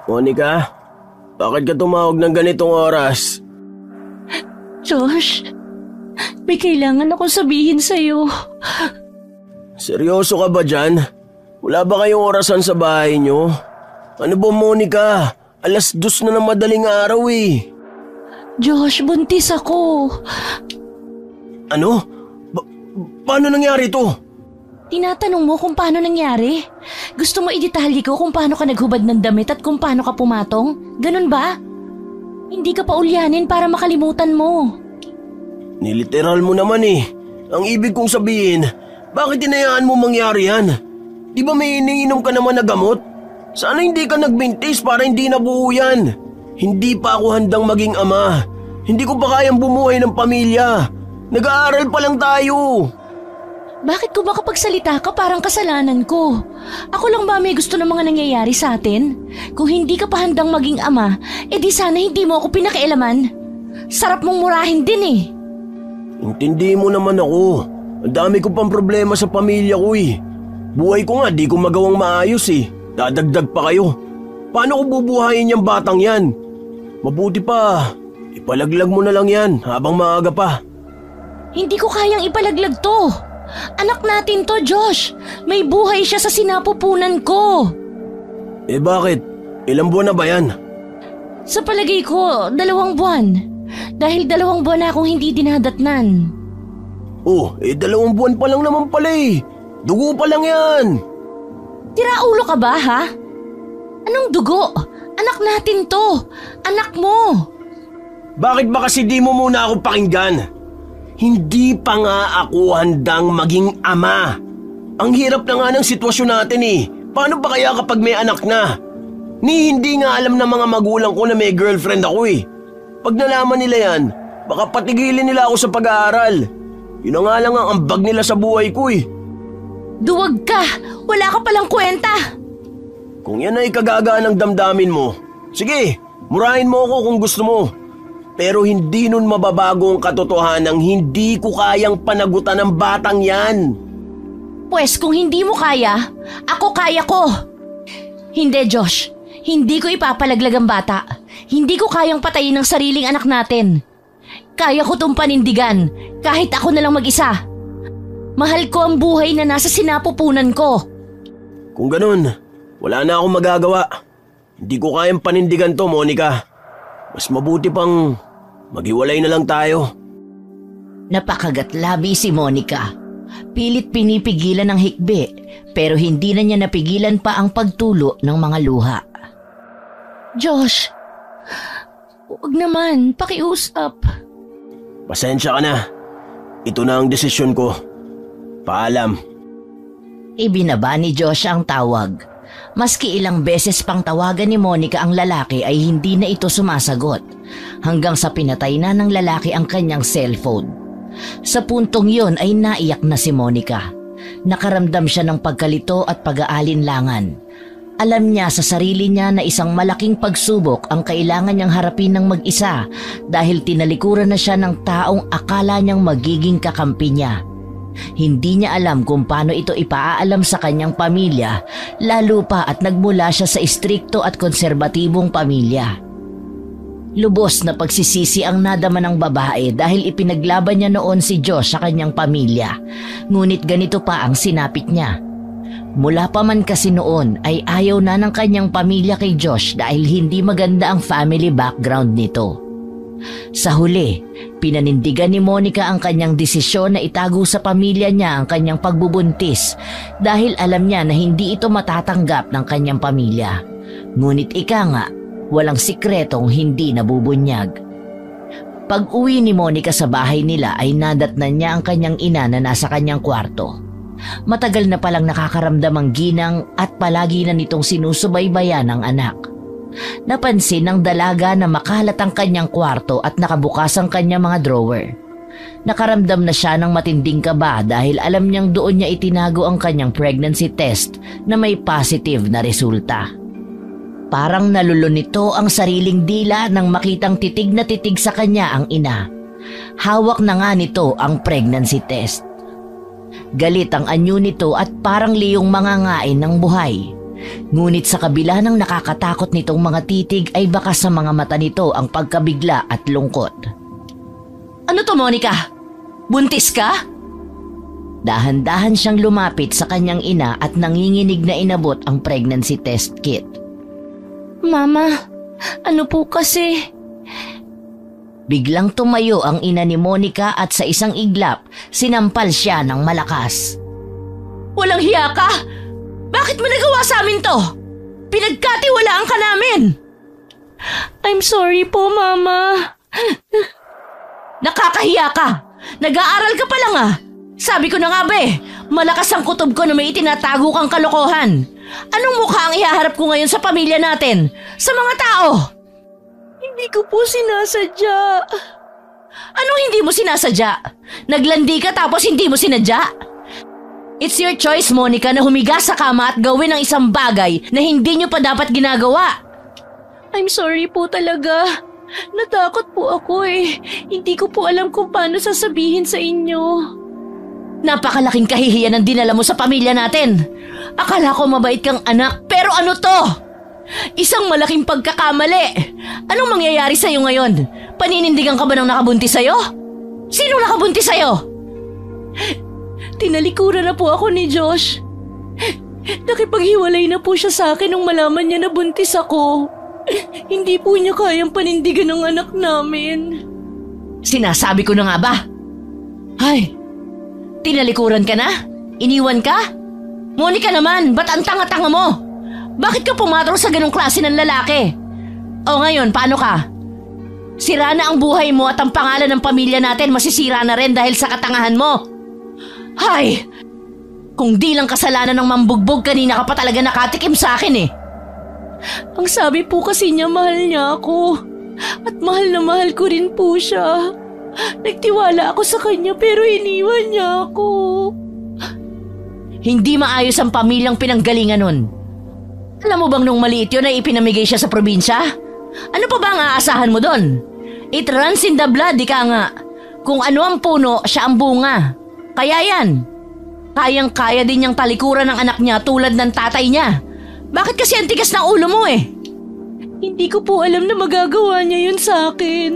Monica, bakit ka tumawag ng ganitong oras? Josh, may kailangan akong sabihin sa'yo. Seryoso ka ba dyan? Wala ba kayong orasan sa bahay nyo? Ano ba, Monica? 2:00 na ng madaling araw eh. Josh, buntis ako. Ano? Paano nangyari to? Tinatanong mo kung paano nangyari? Gusto mo idetalye ko kung paano ka naghubad ng damit at kung paano ka pumatong? Ganun ba? Hindi ka pa ulyanin para makalimutan mo. Niliteral mo naman eh. Ang ibig kong sabihin, bakit hinayaan mo mangyari yan? Di ba may iniinom ka naman na gamot? Sana hindi ka nagbintis para hindi nabuo yan. Hindi pa ako handang maging ama. Hindi ko pa kayang bumuhay ng pamilya. Nag-aaral pa lang tayo. Bakit ko ba kapag salita ka parang kasalanan ko? Ako lang ba may gusto ng mga nangyayari sa atin? Kung hindi ka pa handang maging ama, edi sana hindi mo ako pinakialaman. Sarap mong murahin din eh. Intindi mo naman ako. Ang dami ko pang problema sa pamilya ko eh. Buhay ko nga di ko magawang maayos eh. Dadagdag pa kayo. Paano ko bubuhayin yung batang yan? Mabuti pa, ipalaglag mo na lang yan habang maaga pa. Hindi ko kayang ipalaglag to. Anak natin to, Josh. May buhay siya sa sinapupunan ko. Eh bakit? Ilang buwan na ba yan? Sa palagay ko, 2 buwan. Dahil 2 buwan na akong hindi dinadatnan. Oh, 2 buwan pa lang naman pala eh. Dugo pa lang yan. Tiraulo ka ba, ha? Anong dugo? Anak natin to. Anak mo. Bakit ba kasi di mo muna ako pakinggan? Hindi pa nga ako handang maging ama. Ang hirap na nga ng sitwasyon natin eh. Paano pa kaya kapag may anak na? Hindi nga alam ng mga magulang ko na may girlfriend ako eh. Pag nalaman nila yan, baka patigilin nila ako sa pag-aaral. Yun na nga lang ang ambag nila sa buhay ko eh. Duwag ka! Wala ka palang kwenta! Kung yan ay kagagaan ng damdamin mo, sige, murahin mo ako kung gusto mo. Pero hindi nun mababago ang katotohanang hindi ko kayang panagutan ng batang yan. Pwes kung hindi mo kaya, ako kaya ko. Hindi, Josh. Hindi ko ipapalaglag ang bata. Hindi ko kayang patayin ang sariling anak natin. Kaya ko tong panindigan, kahit ako na lang mag-isa. Mahal ko ang buhay na nasa sinapupunan ko. Kung ganun, wala na akong magagawa. Hindi ko kayang panindigan to, Monica. Mas mabuti pang maghiwalay na lang tayo. Napakagatlabi si Monica. Pilit pinipigilan ang hikbi, pero hindi na niya napigilan pa ang pagtulo ng mga luha. Josh, huwag naman, pakiusap. Pasensya ka na. Ito na ang desisyon ko. Paalam. Ibinaba ni Josh ang tawag. Maski ilang beses pang tawagan ni Monica ang lalaki ay hindi na ito sumasagot. Hanggang sa pinatay na ng lalaki ang kanyang cellphone. Sa puntong yon ay naiyak na si Monica. Nakaramdam siya ng pagkalito at pag-aalinlangan. Alam niya sa sarili niya na isang malaking pagsubok ang kailangan niyang harapin ng mag-isa dahil tinalikuran na siya ng taong akala niyang magiging kakampi niya. Hindi niya alam kung paano ito ipaaalam sa kanyang pamilya, lalo pa at nagmula siya sa istrikto at konserbatibong pamilya. Lubos na pagsisisi ang nadama ng babae dahil ipinaglaban niya noon si Josh sa kanyang pamilya. Ngunit ganito pa ang sinapit niya. Mula pa man kasi noon ay ayaw na ng kanyang pamilya kay Josh dahil hindi maganda ang family background nito. Sa huli, pinanindigan ni Monica ang kanyang desisyon na itago sa pamilya niya ang kanyang pagbubuntis dahil alam niya na hindi ito matatanggap ng kanyang pamilya. Ngunit ika nga, walang sikretong hindi nabubunyag. Pag-uwi ni Monica sa bahay nila ay nadatnan niya ang kanyang ina na nasa kanyang kwarto. Matagal na palang nakakaramdam ang ginang at palagi na nitong sinusubaybayan ang anak. Napansin ng dalaga na makalat ang kanyang kwarto at nakabukas ang kanyang mga drawer. Nakaramdam na siya ng matinding kaba dahil alam niyang doon niya itinago ang kanyang pregnancy test na may positive na resulta. Parang nalulun nito ang sariling dila nang makitang titig na titig sa kanya ang ina. Hawak na nga nito ang pregnancy test. Galit ang anyo nito at parang liyong mangangain ng buhay. Ngunit sa kabila ng nakakatakot nitong mga titig ay baka sa mga mata nito ang pagkabigla at lungkot. Ano to, Monica? Buntis ka? Dahan-dahan siyang lumapit sa kanyang ina at nanginginig na inabot ang pregnancy test kit. Mama, ano po kasi? Biglang tumayo ang ina ni Monica at sa isang iglap, sinampal siya ng malakas. Walang hiya ka! Bakit mo nagawa sa amin to? Pinagkatiwalaan ka namin! I'm sorry po, Mama. Nakakahiya ka! Nag-aaral ka pa lang ah! Sabi ko na nga ba malakas ang kutob ko na may itinatago kang kalokohan. Anong mukha ang ihaharap ko ngayon sa pamilya natin? Sa mga tao? Hindi ko po sinasadya. Anong hindi mo sinasadya? Naglandi ka tapos hindi mo sinadya? It's your choice, Monica, na humiga sa kama at gawin ang isang bagay na hindi nyo pa dapat ginagawa. I'm sorry po talaga. Natakot po ako Hindi ko po alam kung paano sasabihin sa inyo. Napakalaking kahihiyan ang dinala mo sa pamilya natin. Akala ko mabait kang anak, pero ano to? Isang malaking pagkakamali. Anong mangyayari sa'yo ngayon? Paninindigan ka ba ng nakabuntis sa'yo? Sino nakabuntis sa'yo? Tinalikuran na po ako ni Josh. Nakipaghiwalay na po siya sa akin nung malaman niya na buntis ako. Hindi po niya kayang panindigan ng anak namin. Sinasabi ko na nga ba? Ay, tinalikuran ka na? Iniwan ka? Monica naman, ba't ang tanga-tanga mo? Bakit ka pumatro sa ganong klase ng lalaki? O ngayon, paano ka? Sira na ang buhay mo at ang pangalan ng pamilya natin masisira na rin dahil sa katangahan mo. Hay! Kung di lang kasalanan ng mambugbog, kanina ka pa talaga nakatikim sa akin Ang sabi po kasi niya mahal niya ako. At mahal na mahal ko rin po siya. Nagtiwala ako sa kanya pero iniwan niya ako. Hindi maayos ang pamilyang pinanggalingan nun. Alam mo bang nung maliit yun ay ipinamigay siya sa probinsya? Ano pa ba ang aasahan mo doon? It runs in the blood, ika nga. Kung ano ang puno, siya ang bunga. Kaya yan. Kayang-kaya din niyang talikuran ng anak niya tulad ng tatay niya. Bakit kasi ang tigas ng ulo mo Hindi ko po alam na magagawa niya yun sa akin.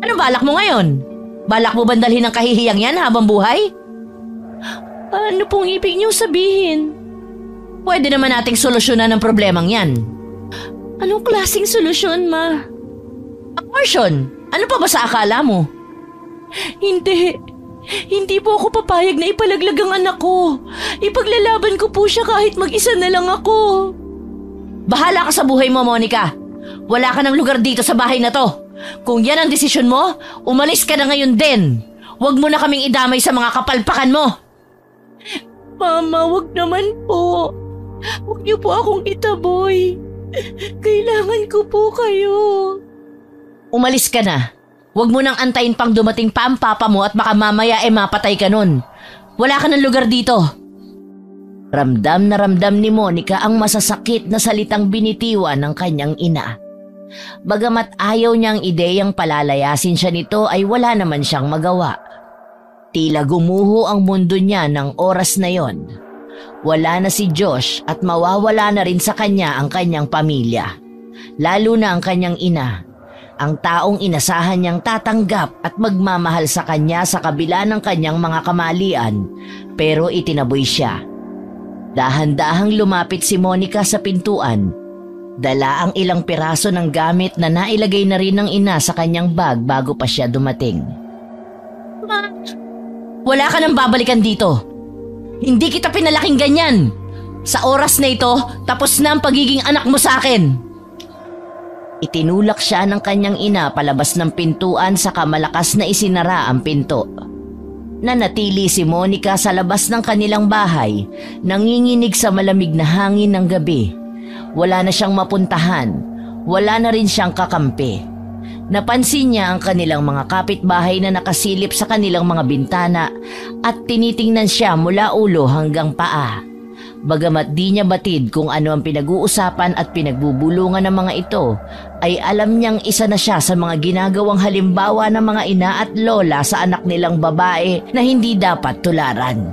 Ano balak mo ngayon? Balak mo bandalhin ang kahihiyang yan habang buhay? Ano pong ibig niyong sabihin? Pwede naman nating solusyonan ang problemang yan. Anong klaseng solusyon, Ma? Abortion! Ano pa ba sa akala mo? Hindi po ako papayag na ipalaglag ang anak ko. Ipaglalaban ko po siya kahit mag-isa na lang ako. Bahala ka sa buhay mo, Monica. Wala ka ng lugar dito sa bahay na to. Kung yan ang desisyon mo, umalis ka na ngayon din. Huwag mo na kaming idamay sa mga kapalpakan mo. Mama, wag naman po. Huwag niyo po akong itaboy. Kailangan ko po kayo. Umalis ka na. Huwag mo nang antayin pang dumating pa ang papa mo at baka mamaya mapatay ka nun. Wala ka ng lugar dito. Ramdam na ramdam ni Monica ang masasakit na salitang binitiwan ng kanyang ina. Bagamat ayaw niyang ideyang palalayasin siya nito ay wala naman siyang magawa. Tila gumuho ang mundo niya ng oras na yon. Wala na si Josh at mawawala na rin sa kanya ang kanyang pamilya. Lalo na ang kanyang ina. Ang taong inasahan niyang tatanggap at magmamahal sa kanya sa kabila ng kanyang mga kamalian, pero itinaboy siya. Dahan-dahang lumapit si Monica sa pintuan. Dala ang ilang piraso ng gamit na nailagay na rin ng ina sa kanyang bag bago pa siya dumating. Ma, wala ka nang babalikan dito. Hindi kita pinalaking ganyan. Sa oras na ito, tapos na ang pagiging anak mo sa akin. Itinulak siya ng kanyang ina palabas ng pintuan saka malakas na isinara ang pinto. Nanatili si Monica sa labas ng kanilang bahay, nanginginig sa malamig na hangin ng gabi. Wala na siyang mapuntahan, wala na rin siyang kakampi. Napansin niya ang kanilang mga kapitbahay na nakasilip sa kanilang mga bintana at tinitingnan siya mula ulo hanggang paa. Bagamat di niya batid kung ano ang pinag-uusapan at pinagbubulungan ng mga ito, ay alam niyang isa na siya sa mga ginagawang halimbawa ng mga ina at lola sa anak nilang babae na hindi dapat tularan.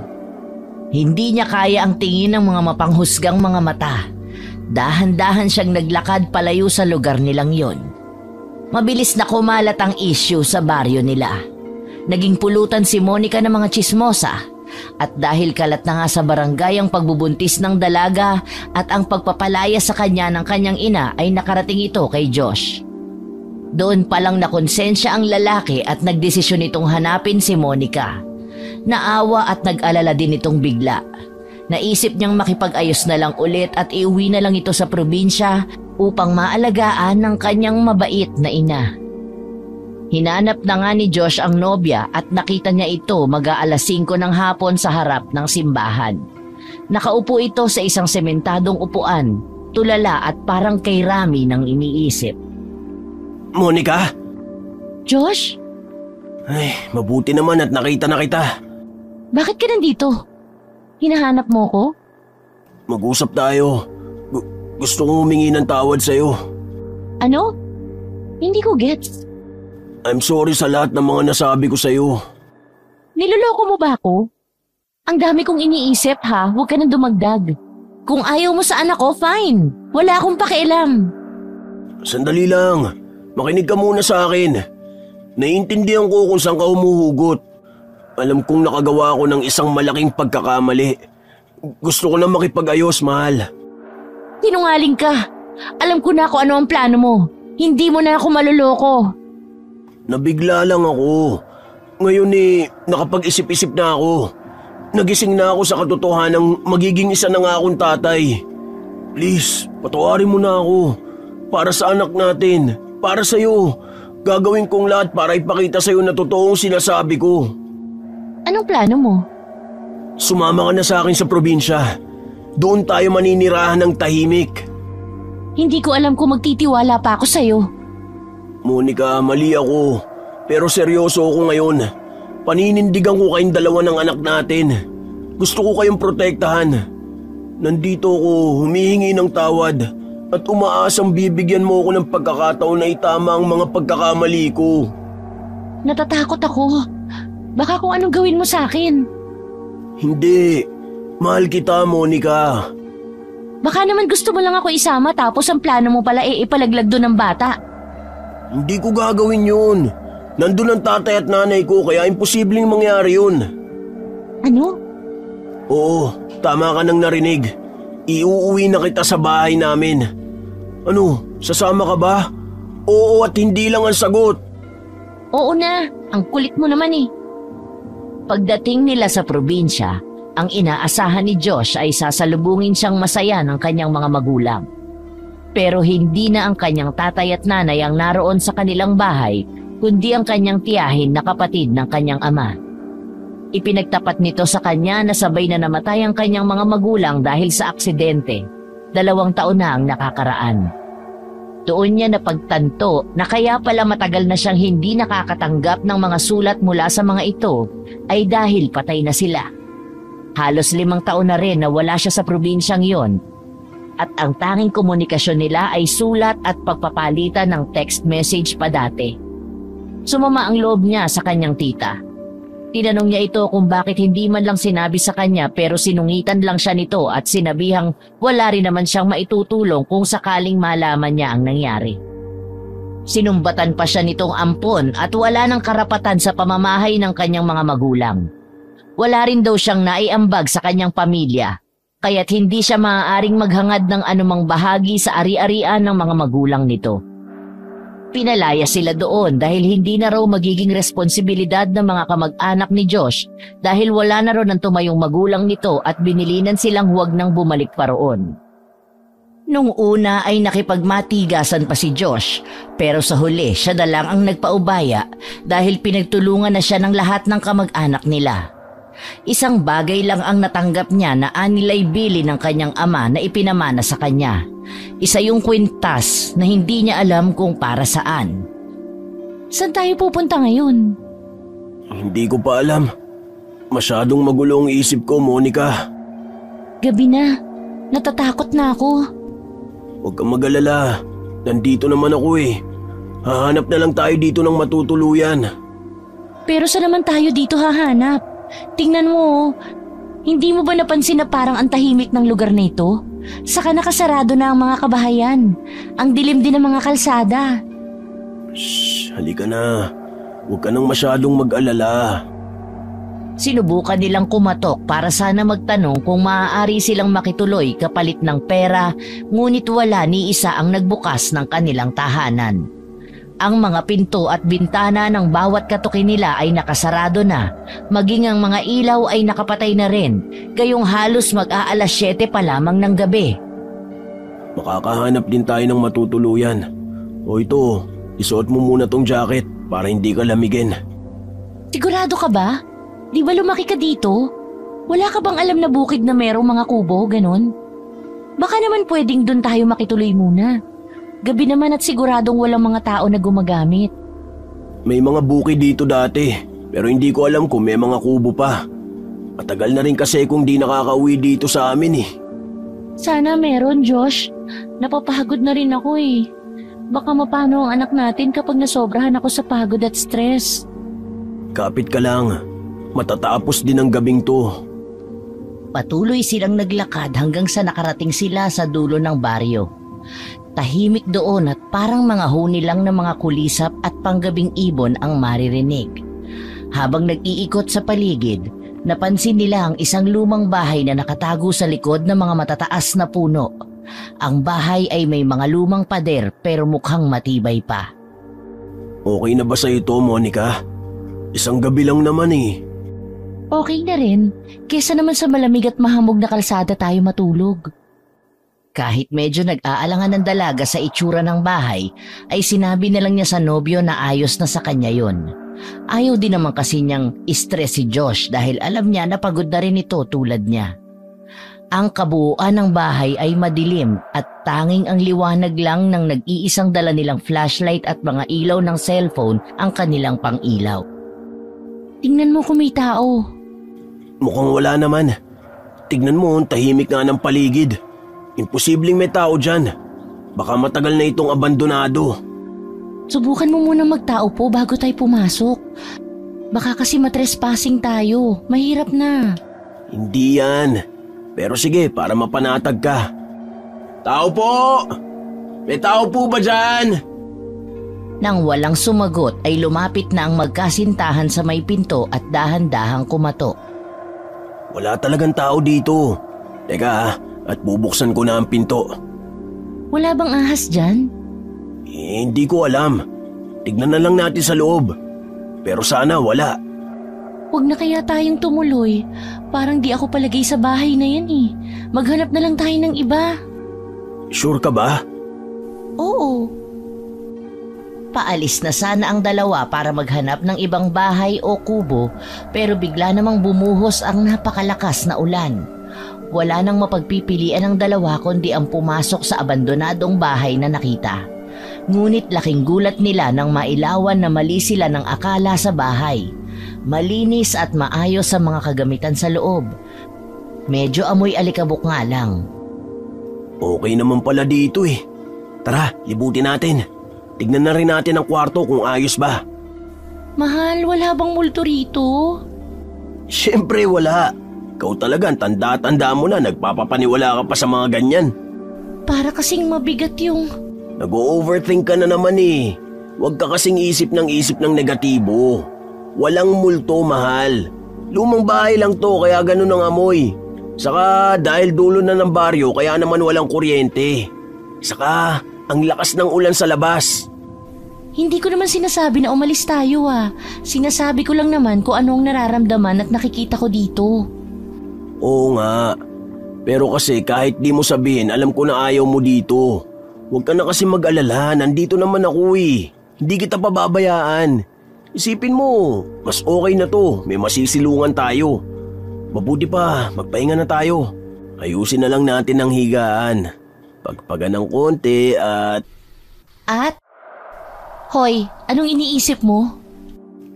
Hindi niya kaya ang tingin ng mga mapanghusgang mga mata. Dahan-dahan siyang naglakad palayo sa lugar nilang yon. Mabilis na kumalat ang issue sa baryo nila. Naging pulutan si Monica ng mga tsismosa at dahil kalat na nga sa barangay ang pagbubuntis ng dalaga at ang pagpapalaya sa kanya ng kanyang ina ay nakarating ito kay Josh. Doon palang nakonsensya ang lalaki at nagdesisyon itong hanapin si Monica. Naawa at nag-alala din itong bigla. Naisip niyang makipag-ayos na lang ulit at iuwi na lang ito sa probinsya upang maalagaan ng kanyang mabait na ina. Hinanap na nga ni Josh ang nobya at nakita niya ito mag-aalas 5 ng hapon sa harap ng simbahan. Nakaupo ito sa isang sementadong upuan, tulala at parang kay Rami ng iniisip. Monica? Josh? Ay, mabuti naman at nakita na kita. Bakit ka nandito? Hinahanap mo ko? Mag-usap tayo. Gusto kong humingi ng tawad sa'yo. Ano? Hindi ko gets. I'm sorry sa lahat ng mga nasabi ko sa'yo. Niloloko mo ba ako? Ang dami kong iniisip ha, huwag ka nang dumagdag. Kung ayaw mo sa anak ko, fine. Wala akong pakialam. Sandali lang. Makinig ka muna sa akin. Naiintindihan ko kung saan ka humuhugot. Alam kong nakagawa ako ng isang malaking pagkakamali. Gusto ko na makipag-ayos, mahal. Sinungaling ka. Alam ko na kung ano ang plano mo. Hindi mo na ako maluloko. Nabigla lang ako. Ngayon nakapag-isip-isip na ako. Nagising na ako sa katotohanang magiging isa na nga akong tatay. Please, patawarin mo na ako. Para sa anak natin. Para sa'yo. Gagawin kong lahat para ipakita sa'yo na totoong sinasabi ko. Anong plano mo? Sumama ka na sa akin sa probinsya. Doon tayo maninirahan ng tahimik. Hindi ko alam kung magtitiwala pa ako sa'yo. Monica, mali ako. Pero seryoso ako ngayon. Paninindigan ko kayong dalawa ng anak natin. Gusto ko kayong protektahan. Nandito ako humihingi ng tawad at umaasang bibigyan mo ako ng pagkakataon na itama ang mga pagkakamali ko. Natatakot ako. Baka kung anong gawin mo sa akin. Hindi. Mahal kita, Monica. Baka naman gusto mo lang ako isama tapos ang plano mo pala ipalaglag doon ng bata. Hindi ko gagawin yun. Nandun ang tatay at nanay ko kaya imposibleng mangyari yun. Ano? Oo, tama ka nang narinig. Iuuwi na kita sa bahay namin. Ano, sasama ka ba? Oo at hindi lang ang sagot. Oo na, ang kulit mo naman eh. Pagdating nila sa probinsya, ang inaasahan ni Josh ay sasalubungin siyang masaya ng kanyang mga magulang. Pero hindi na ang kanyang tatay at nanay ang naroon sa kanilang bahay, kundi ang kanyang tiyahin na kapatid ng kanyang ama. Ipinagtapat nito sa kanya na sabay na namatay ang kanyang mga magulang dahil sa aksidente. 2 taon na ang nakakaraan. Doon niya napagtanto na kaya pala matagal na siyang hindi nakakatanggap ng mga sulat mula sa mga ito ay dahil patay na sila. Halos 5 taon na rin na wala siya sa probinsyang yon. At ang tanging komunikasyon nila ay sulat at pagpapalitan ng text message pa dati. Sumama ang loob niya sa kanyang tita. Tinanong niya ito kung bakit hindi man lang sinabi sa kanya pero sinungitan lang siya nito at sinabihang wala rin naman siyang maitutulong kung sakaling malaman niya ang nangyari. Sinumbatan pa siya nitong ampon at wala ng karapatan sa pamamahay ng kanyang mga magulang. Wala rin daw siyang naiambag sa kanyang pamilya, kaya't hindi siya maaaring maghangad ng anumang bahagi sa ari-arian ng mga magulang nito. Pinalaya sila doon dahil hindi na raw magiging responsibilidad ng mga kamag-anak ni Josh dahil wala na raw ng tumayong magulang nito at binilinan silang huwag nang bumalik pa roon. Nung una ay nakipagmatigasan pa si Josh pero sa huli siya na lang ang nagpaubaya dahil pinagtulungan na siya ng lahat ng kamag-anak nila. Isang bagay lang ang natanggap niya na anilay bili ng kanyang ama na ipinamana sa kanya. Isa yung kwintas na hindi niya alam kung para saan. Saan tayo pupunta ngayon? Hindi ko pa alam. Masyadong magulo ang isip ko, Monica. Gabi na. Natatakot na ako. Huwag kang mag-alala. Nandito naman ako eh. Hahanap na lang tayo dito ng matutuluyan. Pero saan naman tayo dito hahanap? Tingnan mo, Hindi mo ba napansin na parang ang tahimik ng lugar na ito? Saka nakasarado na ang mga kabahayan. Ang dilim din ng mga kalsada. Shh, halika na. Huwag ka nang masyadong mag-alala. Sinubukan nilang kumatok para sana magtanong kung maaari silang makituloy kapalit ng pera, ngunit wala ni isa ang nagbukas ng kanilang tahanan. Ang mga pinto at bintana ng bawat katuki nila ay nakasarado na, maging ang mga ilaw ay nakapatay na rin, gayong halos mag-aalas 7 pa lamang ng gabi. Makakahanap din tayo ng matutuluyan. O ito, isuot mo muna tong jacket para hindi ka lamigin. Sigurado ka ba? Di ba lumaki ka dito? Wala ka bang alam na bukid na merong mga kubo, ganon? Baka naman pwedeng dun tayo makituloy muna. Gabi naman at siguradong walang mga tao na gumagamit. May mga bukid dito dati, pero hindi ko alam kung may mga kubo pa. Matagal na rin kasi kung di nakakauwi dito sa amin eh. Sana meron, Josh. Napapagod na rin ako eh. Baka mapano ang anak natin kapag nasobrahan ako sa pagod at stress. Kapit ka lang. Matatapos din ang gabing to. Patuloy silang naglakad hanggang sa nakarating sila sa dulo ng baryo. Tahimik doon at parang mga huni lang ng mga kulisap at panggabing ibon ang maririnig. Habang nag-iikot sa paligid, napansin nila ang isang lumang bahay na nakatago sa likod ng mga matataas na puno. Ang bahay ay may mga lumang pader pero mukhang matibay pa. Okay na ba sa ito, Monica? Isang gabi lang naman eh. Okay na rin, kesa naman sa malamig at mahamog na kalsada tayo matulog. Kahit medyo nag-aalangan ng dalaga sa itsura ng bahay, ay sinabi na lang niya sa nobyo na ayos na sa kanya yon. Ayaw din naman kasi niyang stress si Josh dahil alam niya na pagod na rin ito tulad niya. Ang kabuuan ng bahay ay madilim at tanging ang liwanag lang ng nag-iisang dala nilang flashlight at mga ilaw ng cellphone ang kanilang pang-ilaw. Tingnan mo kung may tao. Mukhang wala naman. Tignan mo, tahimik nga ng paligid. Imposibleng may tao dyan. Baka matagal na itong abandonado. Subukan mo muna magtao po bago tayo pumasok. Baka kasi matrespassing tayo. Mahirap na. Hindi yan. Pero sige, para mapanatag ka. Tao po! May tao po ba dyan? Nang walang sumagot ay lumapit na ang magkasintahan sa may pinto at dahan-dahang kumatok. Wala talagang tao dito. Teka at bubuksan ko na ang pinto. Wala bang ahas dyan? Hindi ko alam. Tignan na lang natin sa loob. Pero sana wala. Huwag na kaya tayong tumuloy. Parang di ako palagay sa bahay na yan eh. Maghanap na lang tayo ng iba. Sure ka ba? Oo. Paalis na sana ang dalawa para maghanap ng ibang bahay o kubo pero bigla namang bumuhos ang napakalakas na ulan. Wala nang mapagpipilian ang dalawa kundi ang pumasok sa abandonadong bahay na nakita. Ngunit laking gulat nila nang mailawan na mali sila ng akala sa bahay. Malinis at maayos ang mga kagamitan sa loob. Medyo amoy alikabok nga lang. Okay naman pala dito eh. Tara, libutin natin. Tignan na rin natin ang kwarto kung ayos ba. Mahal, wala bang multo rito? Siyempre wala. Ikaw talaga, tanda-tanda mo na, nagpapapaniwala ka pa sa mga ganyan. Para kasing mabigat yung... Nag-o-overthink ka na naman eh. Huwag ka kasing isip ng negatibo. Walang multo, mahal. Lumang bahay lang to, kaya ganun ang amoy. Saka dahil dulo na ng baryo, kaya naman walang kuryente. Saka... ang lakas ng ulan sa labas. Hindi ko naman sinasabi na umalis tayo ah. Sinasabi ko lang naman kung ano ang nararamdaman at nakikita ko dito. Oo nga. Pero kasi kahit di mo sabihin, alam ko na ayaw mo dito. Huwag ka na kasi mag-alala, nandito naman ako eh. Hindi kita pababayaan. Isipin mo, mas okay na to, may masisilungan tayo. Mabuti pa, magpahinga na tayo. Ayusin na lang natin ang higaan. Pagpaga ng konti at... At? Hoy, anong iniisip mo?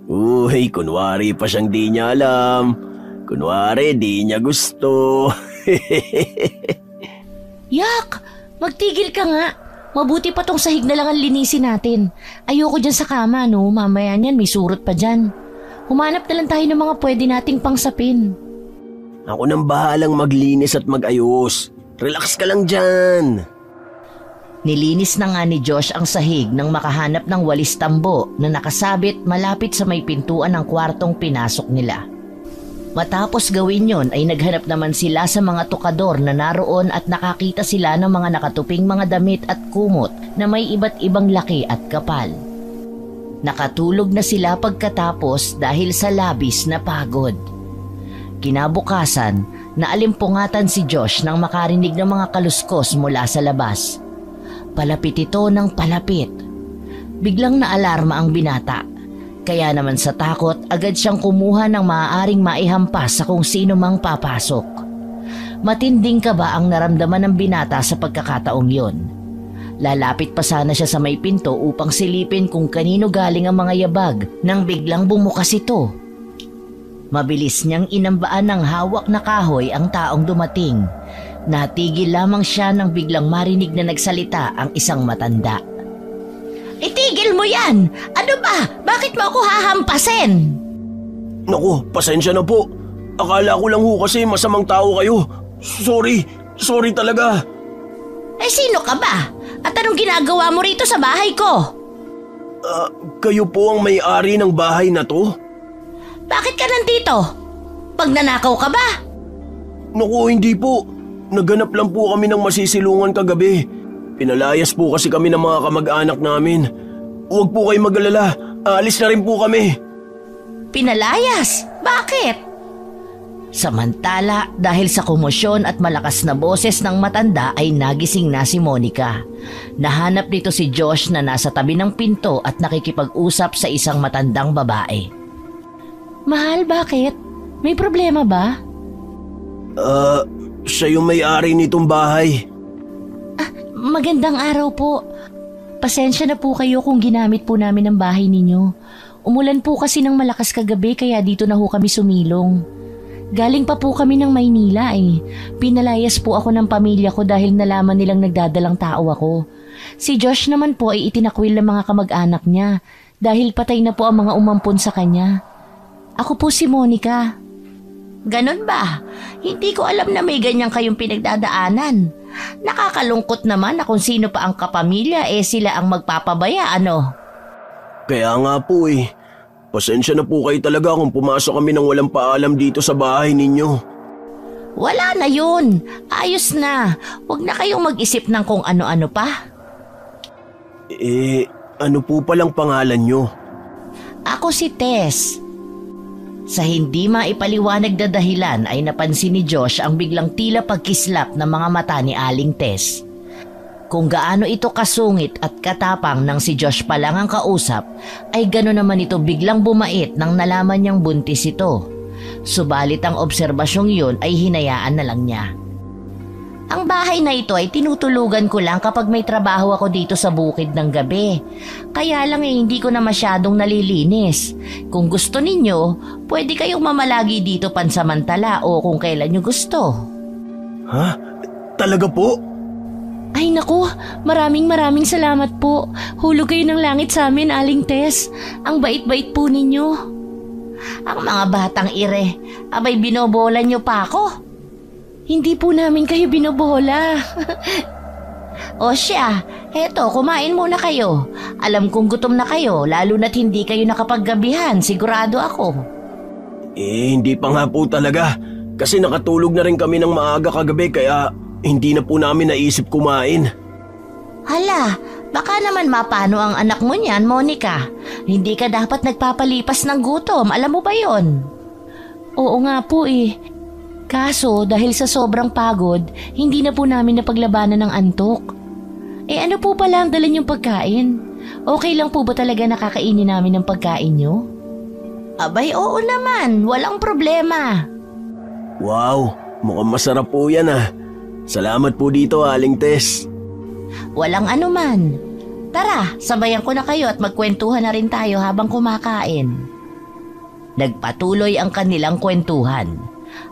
Uy, kunwari pa siyang di niya alam. Kunwari, di niya gusto. Yak! Magtigil ka nga. Mabuti pa tong sahig na lang ang linisin natin. Ayoko dyan sa kama, no? Mamaya niyan, may surot pa dyan. Humanap na lang tayo ng mga pwede nating pangsapin. Ako nang bahalang maglinis at magayos. Relax ka lang dyan. Nilinis na nga ni Josh ang sahig nang makahanap ng walis tambo na nakasabit malapit sa may pintuan ng kwartong pinasok nila. Matapos gawin yon ay naghanap naman sila sa mga tukador na naroon at nakakita sila ng mga nakatuping mga damit at kumot na may iba't ibang laki at kapal. Nakatulog na sila pagkatapos dahil sa labis na pagod. Kinabukasan, naalimpungatan si Josh nang makarinig ng mga kaluskos mula sa labas. Palapit ito ng palapit. Biglang naalarma ang binata. Kaya naman sa takot, agad siyang kumuha ng maaaring maihampas sa kung sino mang papasok. Matinding kaba ang naramdaman ng binata sa pagkakataong yon. Lalapit pa sana siya sa may pinto upang silipin kung kanino galing ang mga yabag nang biglang bumukas ito. Mabilis niyang inambaan ng hawak na kahoy ang taong dumating. Natigil lamang siya nang biglang marinig na nagsalita ang isang matanda. Itigil mo yan! Ano ba? Bakit mo ako hahampasin? Naku, pasensya na po. Akala ko lang ho kasi masamang tao kayo. Sorry talaga. Sino ka ba? At anong ginagawa mo rito sa bahay ko? Kayo po ang may-ari ng bahay na to? Bakit ka nandito? Pagnanakaw ka ba? Naku, hindi po. Naghanap lang po kami ng masisilungan kagabi. Pinalayas po kasi kami ng mga kamag-anak namin. Huwag po kayo mag-alala. Aalis na rin po kami. Pinalayas? Bakit? Samantala, dahil sa komosyon at malakas na boses ng matanda ay nagising na si Monica. Nahanap nito si Josh na nasa tabi ng pinto at nakikipag-usap sa isang matandang babae. Mahal, bakit? May problema ba? Siya yung may-ari nitong bahay. Magandang araw po. Pasensya na po kayo kung ginamit po namin ang bahay ninyo. Umulan po kasi ng malakas kagabi kaya dito na ho kami sumilong. Galing pa po kami ng Maynila eh. Pinalayas po ako ng pamilya ko dahil nalaman nilang nagdadalang tao ako. Si Josh naman po ay itinakwil ng mga kamag-anak niya dahil patay na po ang mga umampon sa kanya. Ako po si Monica. Ganon ba? Hindi ko alam na may ganyan kayong pinagdadaanan. Nakakalungkot naman na kung sino pa ang kapamilya sila ang magpapabaya, ano? Kaya nga po eh. Pasensya na po kayo talaga kung pumasok kami ng walang paalam dito sa bahay ninyo. Wala na yun. Ayos na. Huwag na kayong mag-isip ng kung ano-ano pa. Ano po palang pangalan nyo? Ako si Tess. Sa hindi maipaliwanag na dahilan ay napansin ni Josh ang biglang tila pagkislap ng mga mata ni Aling Tess. Kung gaano ito kasungit at katapang nang si Josh pa lang ang kausap, ay gano'n naman ito biglang bumait nang nalaman niyang buntis ito. Subalit ang obserbasyong yun ay hinayaan na lang niya. Ang bahay na ito ay tinutulugan ko lang kapag may trabaho ako dito sa bukid ng gabi. Kaya lang hindi ko na masyadong nalilinis. Kung gusto ninyo, pwede kayong mamalagi dito pansamantala o kung kailan nyo gusto. Ha? Talaga po? Ay naku, maraming salamat po. Hulog kayo ng langit sa amin, Aling Tess. Ang bait-bait po ninyo. Ang mga batang ire, abay binobola nyo pa ako. Hindi po namin kayo binobola. O siya, heto, kumain muna kayo. Alam kong gutom na kayo, lalo na't hindi kayo nakapaggabihan, sigurado ako. Hindi pa nga po talaga. Kasi nakatulog na rin kami ng maaga kagabi kaya hindi na po namin naisip kumain. Hala, baka naman mapano ang anak mo niyan, Monica. Hindi ka dapat nagpapalipas ng gutom, alam mo ba yon? Oo nga po eh. Kaso dahil sa sobrang pagod, hindi na po namin napaglabanan ng antok. Ano po pala ang dala niyong pagkain? Okay lang po ba talaga nakakainin namin ng pagkain niyo? Abay oo naman, walang problema. Wow, mukhang masarap po yan ah. Salamat po dito, Aling Tess. Walang anuman. Tara, sabayan ko na kayo at magkwentuhan na rin tayo habang kumakain. Nagpatuloy ang kanilang kwentuhan.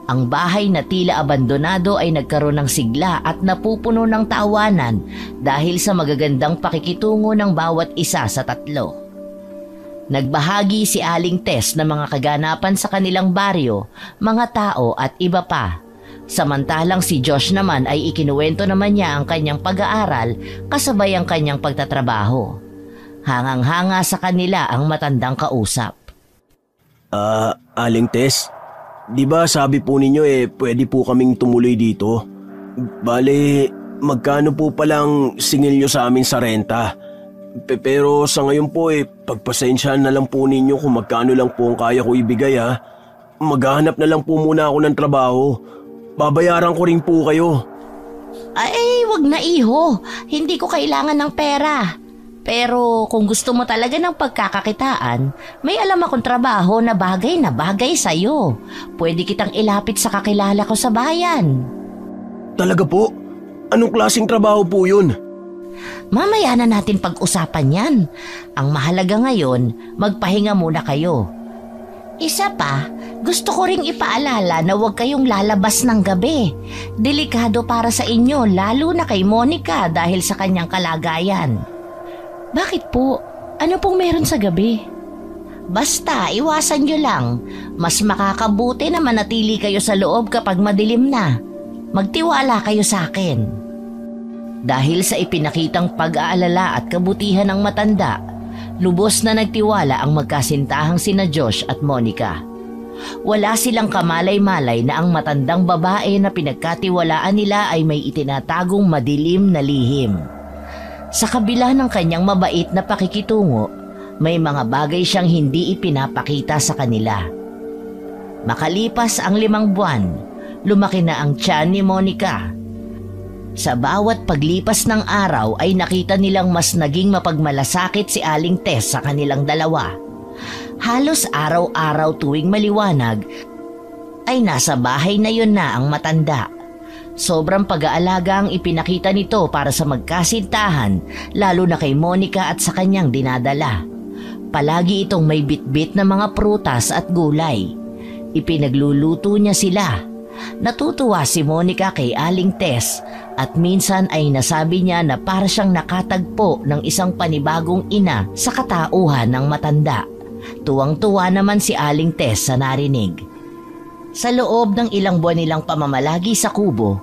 Ang bahay na tila abandonado ay nagkaroon ng sigla at napupuno ng tawanan dahil sa magagandang pakikitungo ng bawat isa sa tatlo. Nagbahagi si Aling Tess ng mga kaganapan sa kanilang baryo, mga tao at iba pa. Samantalang si Josh naman ay ikinuwento naman niya ang kanyang pag-aaral kasabay ang kanyang pagtatrabaho. Hangang-hanga sa kanila ang matandang kausap. Aling Tess, di ba sabi po ninyo pwede po kaming tumuloy dito? Bale, magkano po palang singil nyo sa amin sa renta? Pero sa ngayon po pagpasensyahan na lang po ninyo kung magkano lang po ang kaya ko ibigay ha. Maghahanap na lang po muna ako ng trabaho. Babayaran ko rin po kayo. Ay, wag na iho. Hindi ko kailangan ng pera. Pero kung gusto mo talaga ng pagkakakitaan, may alam akong trabaho na bagay sa'yo. Pwede kitang ilapit sa kakilala ko sa bayan. Talaga po? Anong klaseng trabaho po yun? Mamaya na natin pag-usapan yan. Ang mahalaga ngayon, magpahinga muna kayo. Isa pa, gusto ko ring ipaalala na huwag kayong lalabas ng gabi. Delikado para sa inyo, lalo na kay Monica dahil sa kanyang kalagayan. Bakit po? Ano pong meron sa gabi? Basta, iwasan nyo lang. Mas makakabuti na manatili kayo sa loob kapag madilim na. Magtiwala kayo sa akin. Dahil sa ipinakitang pag-aalala at kabutihan ng matanda, lubos na nagtiwala ang magkasintahang sina Josh at Monica. Wala silang kamalay-malay na ang matandang babae na pinagkatiwalaan nila ay may itinatagong madilim na lihim. Sa kabila ng kanyang mabait na pakikitungo, may mga bagay siyang hindi ipinapakita sa kanila. Makalipas ang 5 buwan, lumaki na ang tiyan ni Monica. Sa bawat paglipas ng araw ay nakita nilang mas naging mapagmalasakit si Aling Tess sa kanilang dalawa. Halos araw-araw tuwing maliwanag ay nasa bahay na yun na ang matanda. Sobrang pag-aalaga ang ipinakita nito para sa magkasintahan, lalo na kay Monica at sa kanyang dinadala. Palagi itong may bitbit na mga prutas at gulay. Ipinagluluto niya sila. Natutuwa si Monica kay Aling Tess at minsan ay nasabi niya na para siyang nakatagpo ng isang panibagong ina sa katauhan ng matanda. Tuwang-tuwa naman si Aling Tess sa narinig. Sa loob ng ilang buwan nilang pamamalagi sa kubo,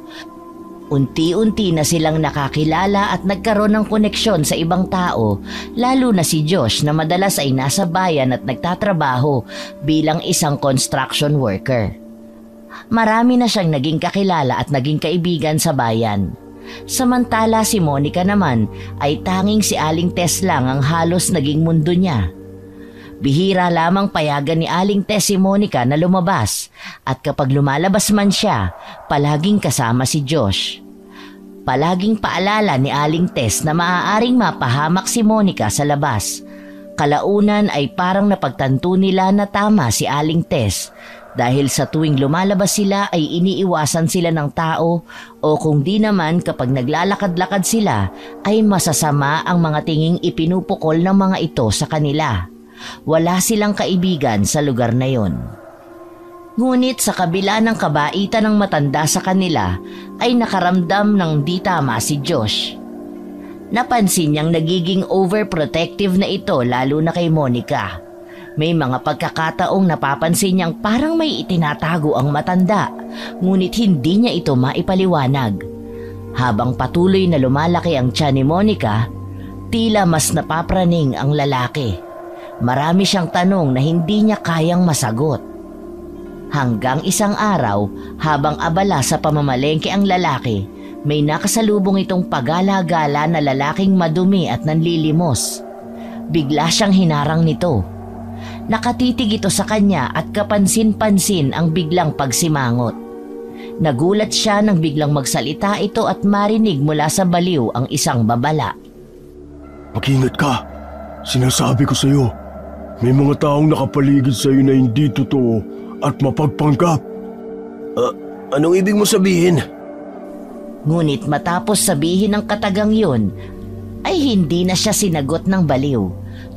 unti-unti na silang nakakilala at nagkaroon ng koneksyon sa ibang tao, lalo na si Josh na madalas ay nasa bayan at nagtatrabaho bilang isang construction worker. Marami na siyang naging kakilala at naging kaibigan sa bayan. Samantala si Monica naman ay tanging si Aling Tess lang ang halos naging mundo niya. Bihira lamang payagan ni Aling Tess si Monica na lumabas at kapag lumalabas man siya, palaging kasama si Josh. Palaging paalala ni Aling Tess na maaaring mapahamak si Monica sa labas. Kalaunan ay parang napagtanto nila na tama si Aling Tess dahil sa tuwing lumalabas sila ay iniiwasan sila ng tao o kung di naman kapag naglalakad-lakad sila ay masasama ang mga tinging ipinupukol ng mga ito sa kanila. Wala silang kaibigan sa lugar na yon. Ngunit sa kabila ng kabaitan ng matanda sa kanila ay nakaramdam ng di tama si Josh. Napansin niyang nagiging overprotective na ito lalo na kay Monica. May mga pagkakataong napapansin niyang parang may itinatago ang matanda, ngunit hindi niya ito maipaliwanag. Habang patuloy na lumalaki ang tiyan ni Monica, tila mas napapraning ang lalaki. Marami siyang tanong na hindi niya kayang masagot. Hanggang isang araw, habang abala sa pamamalengke ang lalaki, may nakasalubong itong pagala-gala na lalaking madumi at nanlilimos. Bigla siyang hinarang nito. Nakatitig ito sa kanya at kapansin-pansin ang biglang pagsimangot. Nagulat siya nang biglang magsalita ito at marinig mula sa baliw ang isang babala. Mag-ingat ka. Sinasabi ko sa iyo, may mga taong nakapaligid sa iyo na hindi totoo at mapagpanggap. Anong ibig mo sabihin? Ngunit matapos sabihin ng katagang yun, ay hindi na siya sinagot ng baliw.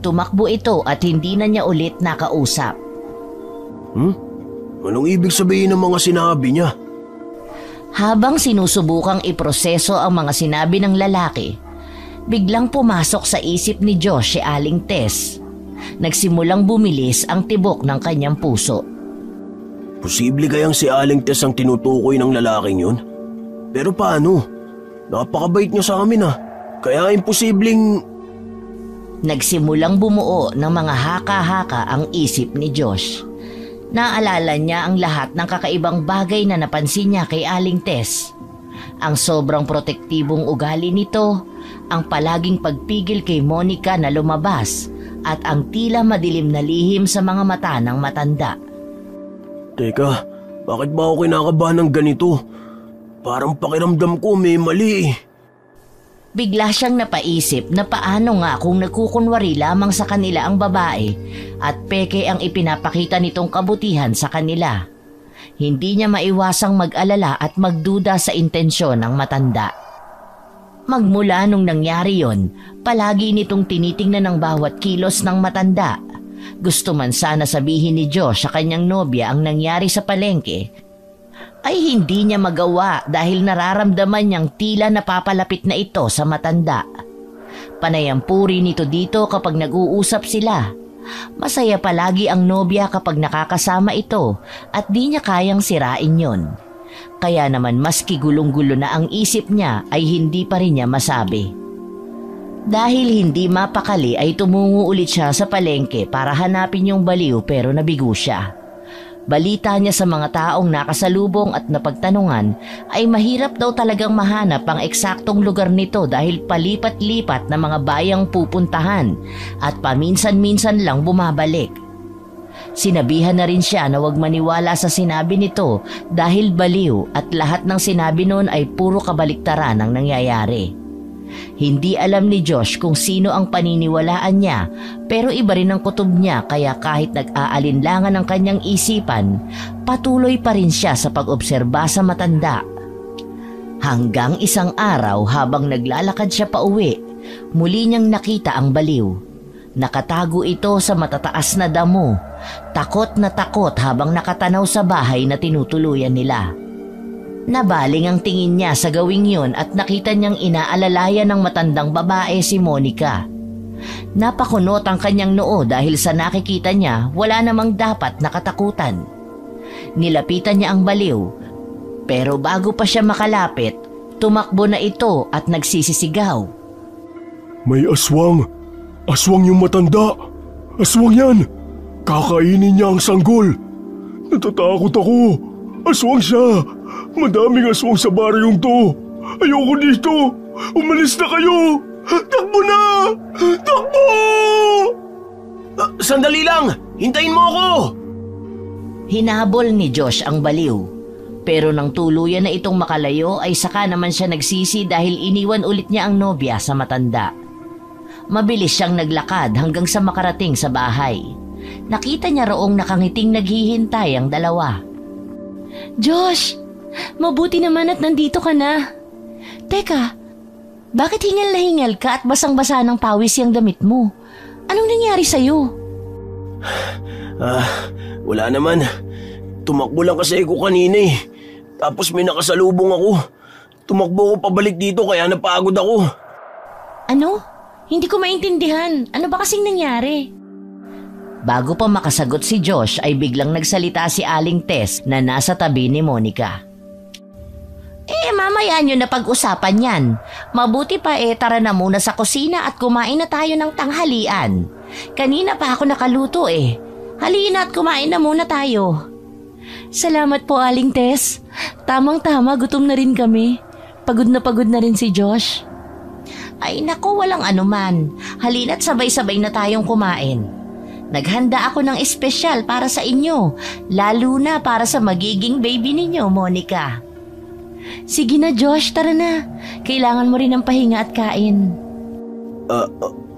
Tumakbo ito at hindi na niya ulit nakausap. Anong ibig sabihin ng mga sinabi niya? Habang sinusubukang iproseso ang mga sinabi ng lalaki, biglang pumasok sa isip ni Josh si Aling Tess. nagsimulang bumilis ang tibok ng kanyang puso. Posible kayang si Aling Tess ang tinutukoy ng lalaking yun? Pero paano? Napakabait niya sa amin Kaya imposibleng... Nagsimulang bumuo ng mga haka-haka ang isip ni Josh. Naalala niya ang lahat ng kakaibang bagay na napansin niya kay Aling Tess. Ang sobrang protektibong ugali nito, ang palaging pagpigil kay Monica na lumabas, at ang tila madilim na lihim sa mga mata ng matanda. Teka, bakit ba ako kinakabahan ng ganito? Parang pakiramdam ko may mali. Bigla siyang napaisip na paano nga kung nagkukunwari lamang sa kanila ang babae at peke ang ipinapakita nitong kabutihan sa kanila. Hindi niya maiwasang mag-alala at magduda sa intensyon ng matanda. Magmula nung nangyari yon, palagi nitong tinitingnan ang bawat kilos ng matanda. Gusto man sana sabihin ni Josh sa kanyang nobya ang nangyari sa palengke, ay hindi niya magawa dahil nararamdaman niyang tila napapalapit na ito sa matanda. Panayampuri nito dito kapag nag-uusap sila. Masaya palagi ang nobya kapag nakakasama ito at di niya kayang sirain yon. Kaya naman maski gulong-gulo na ang isip niya ay hindi pa rin niya masabi. Dahil hindi mapakali ay tumungo ulit siya sa palengke para hanapin yung baliw pero nabigo siya. Balita niya sa mga taong nakasalubong at napagtanungan ay mahirap daw talagang mahanap ang eksaktong lugar nito dahil palipat-lipat na mga bayang pupuntahan at paminsan-minsan lang bumabalik. Sinabihan na rin siya na huwag maniwala sa sinabi nito dahil baliw at lahat ng sinabi noon ay puro kabaliktaran ang nangyayari. Hindi alam ni Josh kung sino ang paniniwalaan niya pero iba rin ang kutob niya kaya kahit nag-aalinlangan ang kanyang isipan, patuloy pa rin siya sa pag-obserba sa matanda. Hanggang isang araw habang naglalakad siya pauwi, muli niyang nakita ang baliw. Nakatago ito sa matataas na damo, takot na takot habang nakatanaw sa bahay na tinutuluyan nila. Nabaling ang tingin niya sa gawing yun at nakita niyang inaalalayan ng matandang babae si Monica. Napakunot ang kanyang noo dahil sa nakikita niya wala namang dapat nakatakutan. Nilapitan niya ang baliw, pero bago pa siya makalapit, tumakbo na ito at nagsisisigaw. May aswang! Aswang yung matanda! Aswang yan! Kakainin niya ang sanggol! Natatakot ako! Aswang siya! Madaming aswang sa baryong to! Ayoko dito! Umalis na kayo! Takbo na! Takbo! Sandali lang! Hintayin mo ako! Hinabol ni Josh ang baliw. Pero nang tuluyan na itong makalayo ay saka naman siya nagsisi dahil iniwan ulit niya ang nobya sa matanda. Mabilis siyang naglakad hanggang sa makarating sa bahay. Nakita niya roong nakangiting naghihintay ang dalawa. Josh! Mabuti naman at nandito ka na. Teka, bakit hingal na hingal ka at basang-basa ng pawis yung damit mo? Anong nangyari sa'yo? Wala naman. Tumakbo lang kasi ako kanina Tapos may nakasalubong ako. Tumakbo ko pabalik dito kaya napagod ako. Ano? Hindi ko maintindihan. Ano ba kasing nangyari? Bago pa makasagot si Josh ay biglang nagsalita si Aling Tess na nasa tabi ni Monica. Mamaya nyo na pag-usapan yan. Mabuti pa tara na muna sa kusina at kumain na tayo ng tanghalian. Kanina pa ako nakaluto Halina at kumain na muna tayo. Salamat po, Aling Tess. Tamang-tama, gutom na rin kami. Pagod na rin si Josh. Ay naku, walang anuman. Halina't sabay-sabay na tayong kumain. Naghanda ako ng espesyal para sa inyo, lalo na para sa magiging baby ninyo, Monica. Sige na, Josh, tara na. Kailangan mo rin ng pahinga at kain.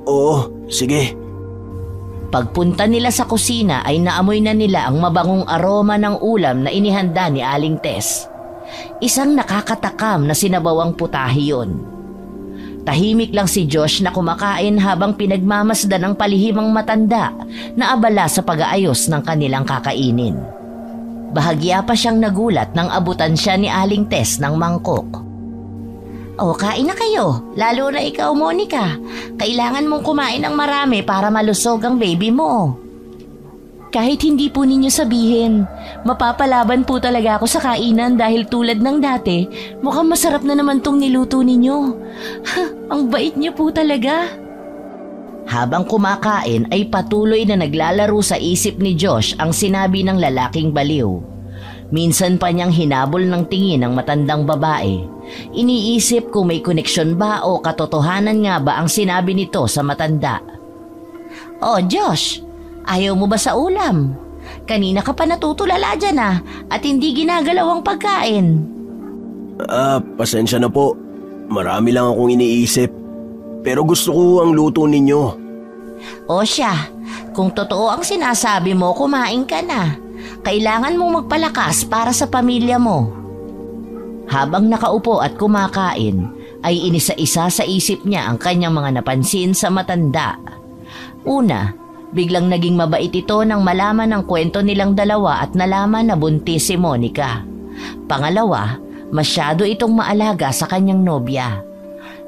Oo, sige. Pagpunta nila sa kusina ay naamoy na nila ang mabangong aroma ng ulam na inihanda ni Aling Tess. Isang nakakatakam na sinabawang putahe yun. Tahimik lang si Josh na kumakain habang pinagmamasdan ng palihimang matanda na abala sa pag-aayos ng kanilang kakainin. Bahagya pa siyang nagulat nang abutan siya ni Aling Tess ng mangkok. O, kain na kayo. Lalo na ikaw, Monica. Kailangan mong kumain ng marami para malusog ang baby mo. Kahit hindi po ninyo sabihin, mapapalaban po talaga ako sa kainan dahil tulad ng dati, mukhang masarap na naman tong niluto ninyo. Ang bait niyo po talaga. Habang kumakain ay patuloy na naglalaro sa isip ni Josh ang sinabi ng lalaking baliw. Minsan pa niyang hinabol ng tingin ng matandang babae. Iniisip kung may koneksyon ba o katotohanan nga ba ang sinabi nito sa matanda. Oh Josh, ayaw mo ba sa ulam? Kanina ka pa natutulala dyan at hindi ginagalaw ang pagkain. Pasensya na po. Marami lang akong iniisip. Pero gusto ko ang luto ninyo. O siya, kung totoo ang sinasabi mo, kumain ka na. Kailangan mong magpalakas para sa pamilya mo. Habang nakaupo at kumakain, ay inisa-isa sa isip niya ang kanyang mga napansin sa matanda. Una, biglang naging mabait ito nang malaman ang kwento nilang dalawa at nalaman na buntis si Monica. Pangalawa, masyado itong maalaga sa kanyang nobya.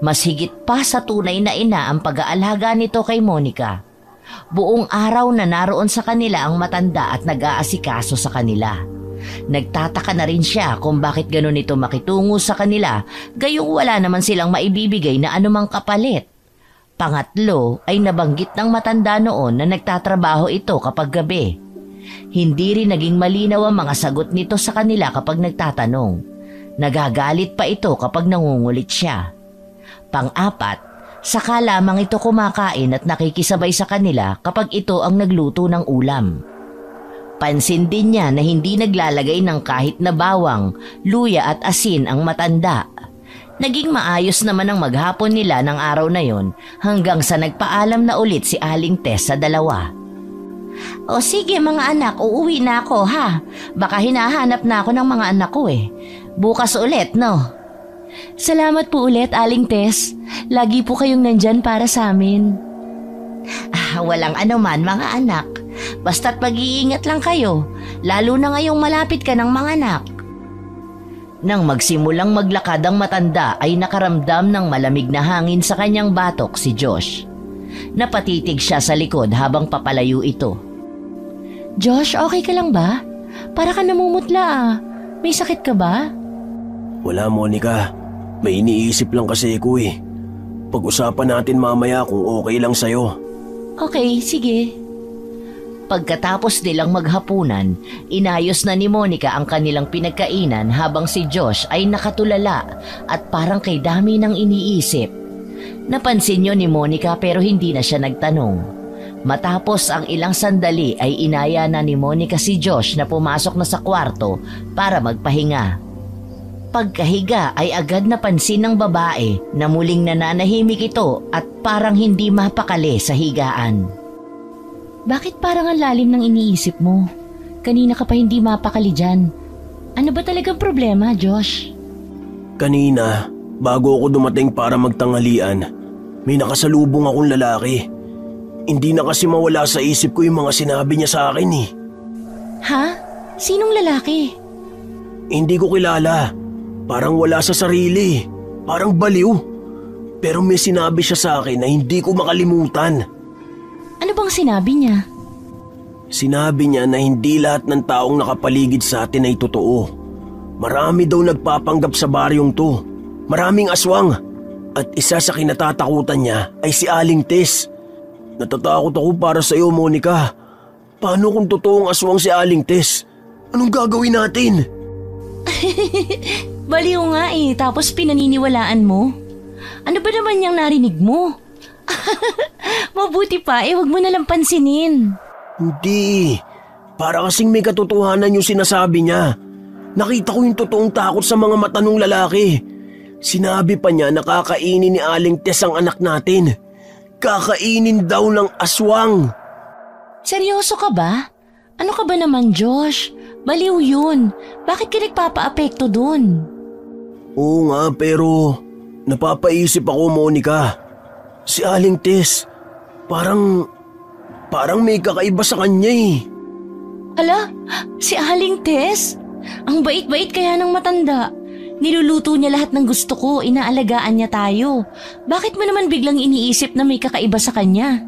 Mas higit pa sa tunay na ina ang pag-aalaga nito kay Monica. Buong araw na naroon sa kanila ang matanda at nag-aasikaso sa kanila. Nagtataka na rin siya kung bakit ganun ito makitungo sa kanila, gayong wala naman silang maibibigay na anumang kapalit. Pangatlo ay nabanggit ng matanda noon na nagtatrabaho ito kapag gabi. Hindi rin naging malinaw ang mga sagot nito sa kanila kapag nagtatanong. Nagagalit pa ito kapag nangungulit siya. Pang-apat, saka lamang ito kumakain at nakikisabay sa kanila kapag ito ang nagluto ng ulam. Pansin din niya na hindi naglalagay ng kahit na bawang, luya at asin ang matanda. Naging maayos naman ang maghapon nila ng araw na yon hanggang sa nagpaalam na ulit si Aling Tess sa dalawa. O sige mga anak, uuwi na ako ha. Baka hinahanap na ako ng mga anak ko eh. Bukas ulit no? Salamat po ulit, Aling Tess. Lagi po kayong nandyan para sa amin. Walang anuman mga anak. Basta't mag-iingat lang kayo, lalo na ngayong malapit ka ng mga anak. Nang magsimulang maglakad ang matanda ay nakaramdam ng malamig na hangin sa kanyang batok si Josh. Napatitig siya sa likod habang papalayo ito. Josh, okay ka lang ba? Para ka namumutla May sakit ka ba? Wala, Monica. May iniisip lang kasi ko eh. Pag-usapan natin mamaya kung okay lang sa'yo. Okay, sige. Pagkatapos nilang maghapunan, inayos na ni Monica ang kanilang pinagkainan habang si Josh ay nakatulala at parang kay dami ng iniisip. Napansin niyo ni Monica pero hindi na siya nagtanong. Matapos ang ilang sandali ay inaya na ni Monica si Josh na pumasok na sa kwarto para magpahinga. Pagkahiga ay agad napansin ng babae na muling nananahimik ito at parang hindi mapakali sa higaan. Bakit parang ang lalim ng iniisip mo? Kanina ka pa hindi mapakali dyan. Ano ba talagang problema, Josh? Kanina, bago ako dumating para magtanghalian, may nakasalubong akong lalaki. Hindi na kasi mawala sa isip ko yung mga sinabi niya sa akin eh. Ha? Sinong lalaki? Hindi ko kilala. Parang wala sa sarili. Parang baliw. Pero may sinabi siya sa akin na hindi ko makalimutan. Ano bang sinabi niya? Sinabi niya na hindi lahat ng taong nakapaligid sa atin ay totoo. Marami daw nagpapanggap sa baryong to. Maraming aswang. At isa sa kinatatakutan niya ay si Aling Tess. Natatakot ako para sa iyo, Monica. Paano kung totoong aswang si Aling Tess? Anong gagawin natin? Baliw nga tapos pinaniniwalaan mo. Ano ba naman yung narinig mo? Mabuti pa wag mo nalang pansinin. Hindi. Para kasing may katotohanan yung sinasabi niya. Nakita ko yung totoong takot sa mga mata ng lalaki. Sinabi pa niya na kakainin ni Aling Tess ang anak natin. Kakainin daw ng aswang. Seryoso ka ba? Ano ka ba naman, Josh? Baliw yun. Bakit ka nagpapa-apekto dun? Oo nga, pero napapaisip ako, Monica. Si Aling Tess, parang may kakaiba sa kanya eh. Hala, si Aling Tess? Ang bait-bait kaya ng matanda. Niluluto niya lahat ng gusto ko, inaalagaan niya tayo. Bakit mo naman biglang iniisip na may kakaiba sa kanya?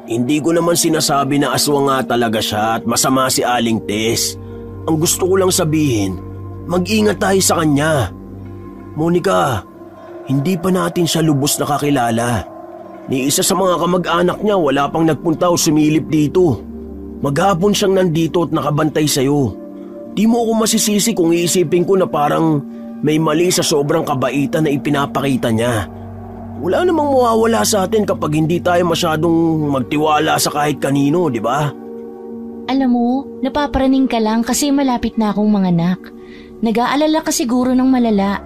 Hindi ko naman sinasabi na aswang nga talaga siya at masama si Aling Tess. Ang gusto ko lang sabihin, mag-ingat tayo sa kanya. Monica, hindi pa natin siya lubos nakakilala. Ni isa sa mga kamag-anak niya wala pang nagpunta o sumilip dito. Maghapon siyang nandito at nakabantay sa'yo. Di mo ako masisisi kung iisipin ko na parang may mali sa sobrang kabaitan na ipinapakita niya. Wala namang mawawala sa atin kapag hindi tayo masyadong magtiwala sa kahit kanino, di ba? Alam mo, napaparaning ka lang kasi malapit na akong manganak. Nag-aalala ka siguro ng malala.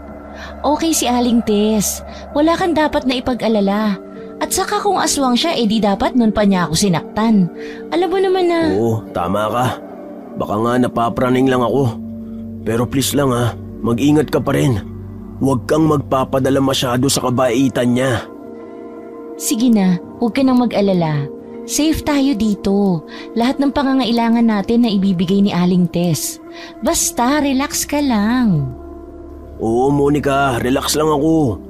Okay si Aling Tess, wala kang dapat na ipag-alala. At saka kung aswang siya, di dapat nun pa niya ako sinaktan. Alam mo naman na… Oo, tama ka. Baka nga napapraning lang ako. Pero please lang mag-ingat ka pa rin. Huwag kang magpapadala masyado sa kabaitan niya. Sige na, huwag ka nang mag-alala. Safe tayo dito. Lahat ng pangangailangan natin na ibibigay ni Aling Tess. Basta, relax ka lang. Oo, Monica, relax lang ako.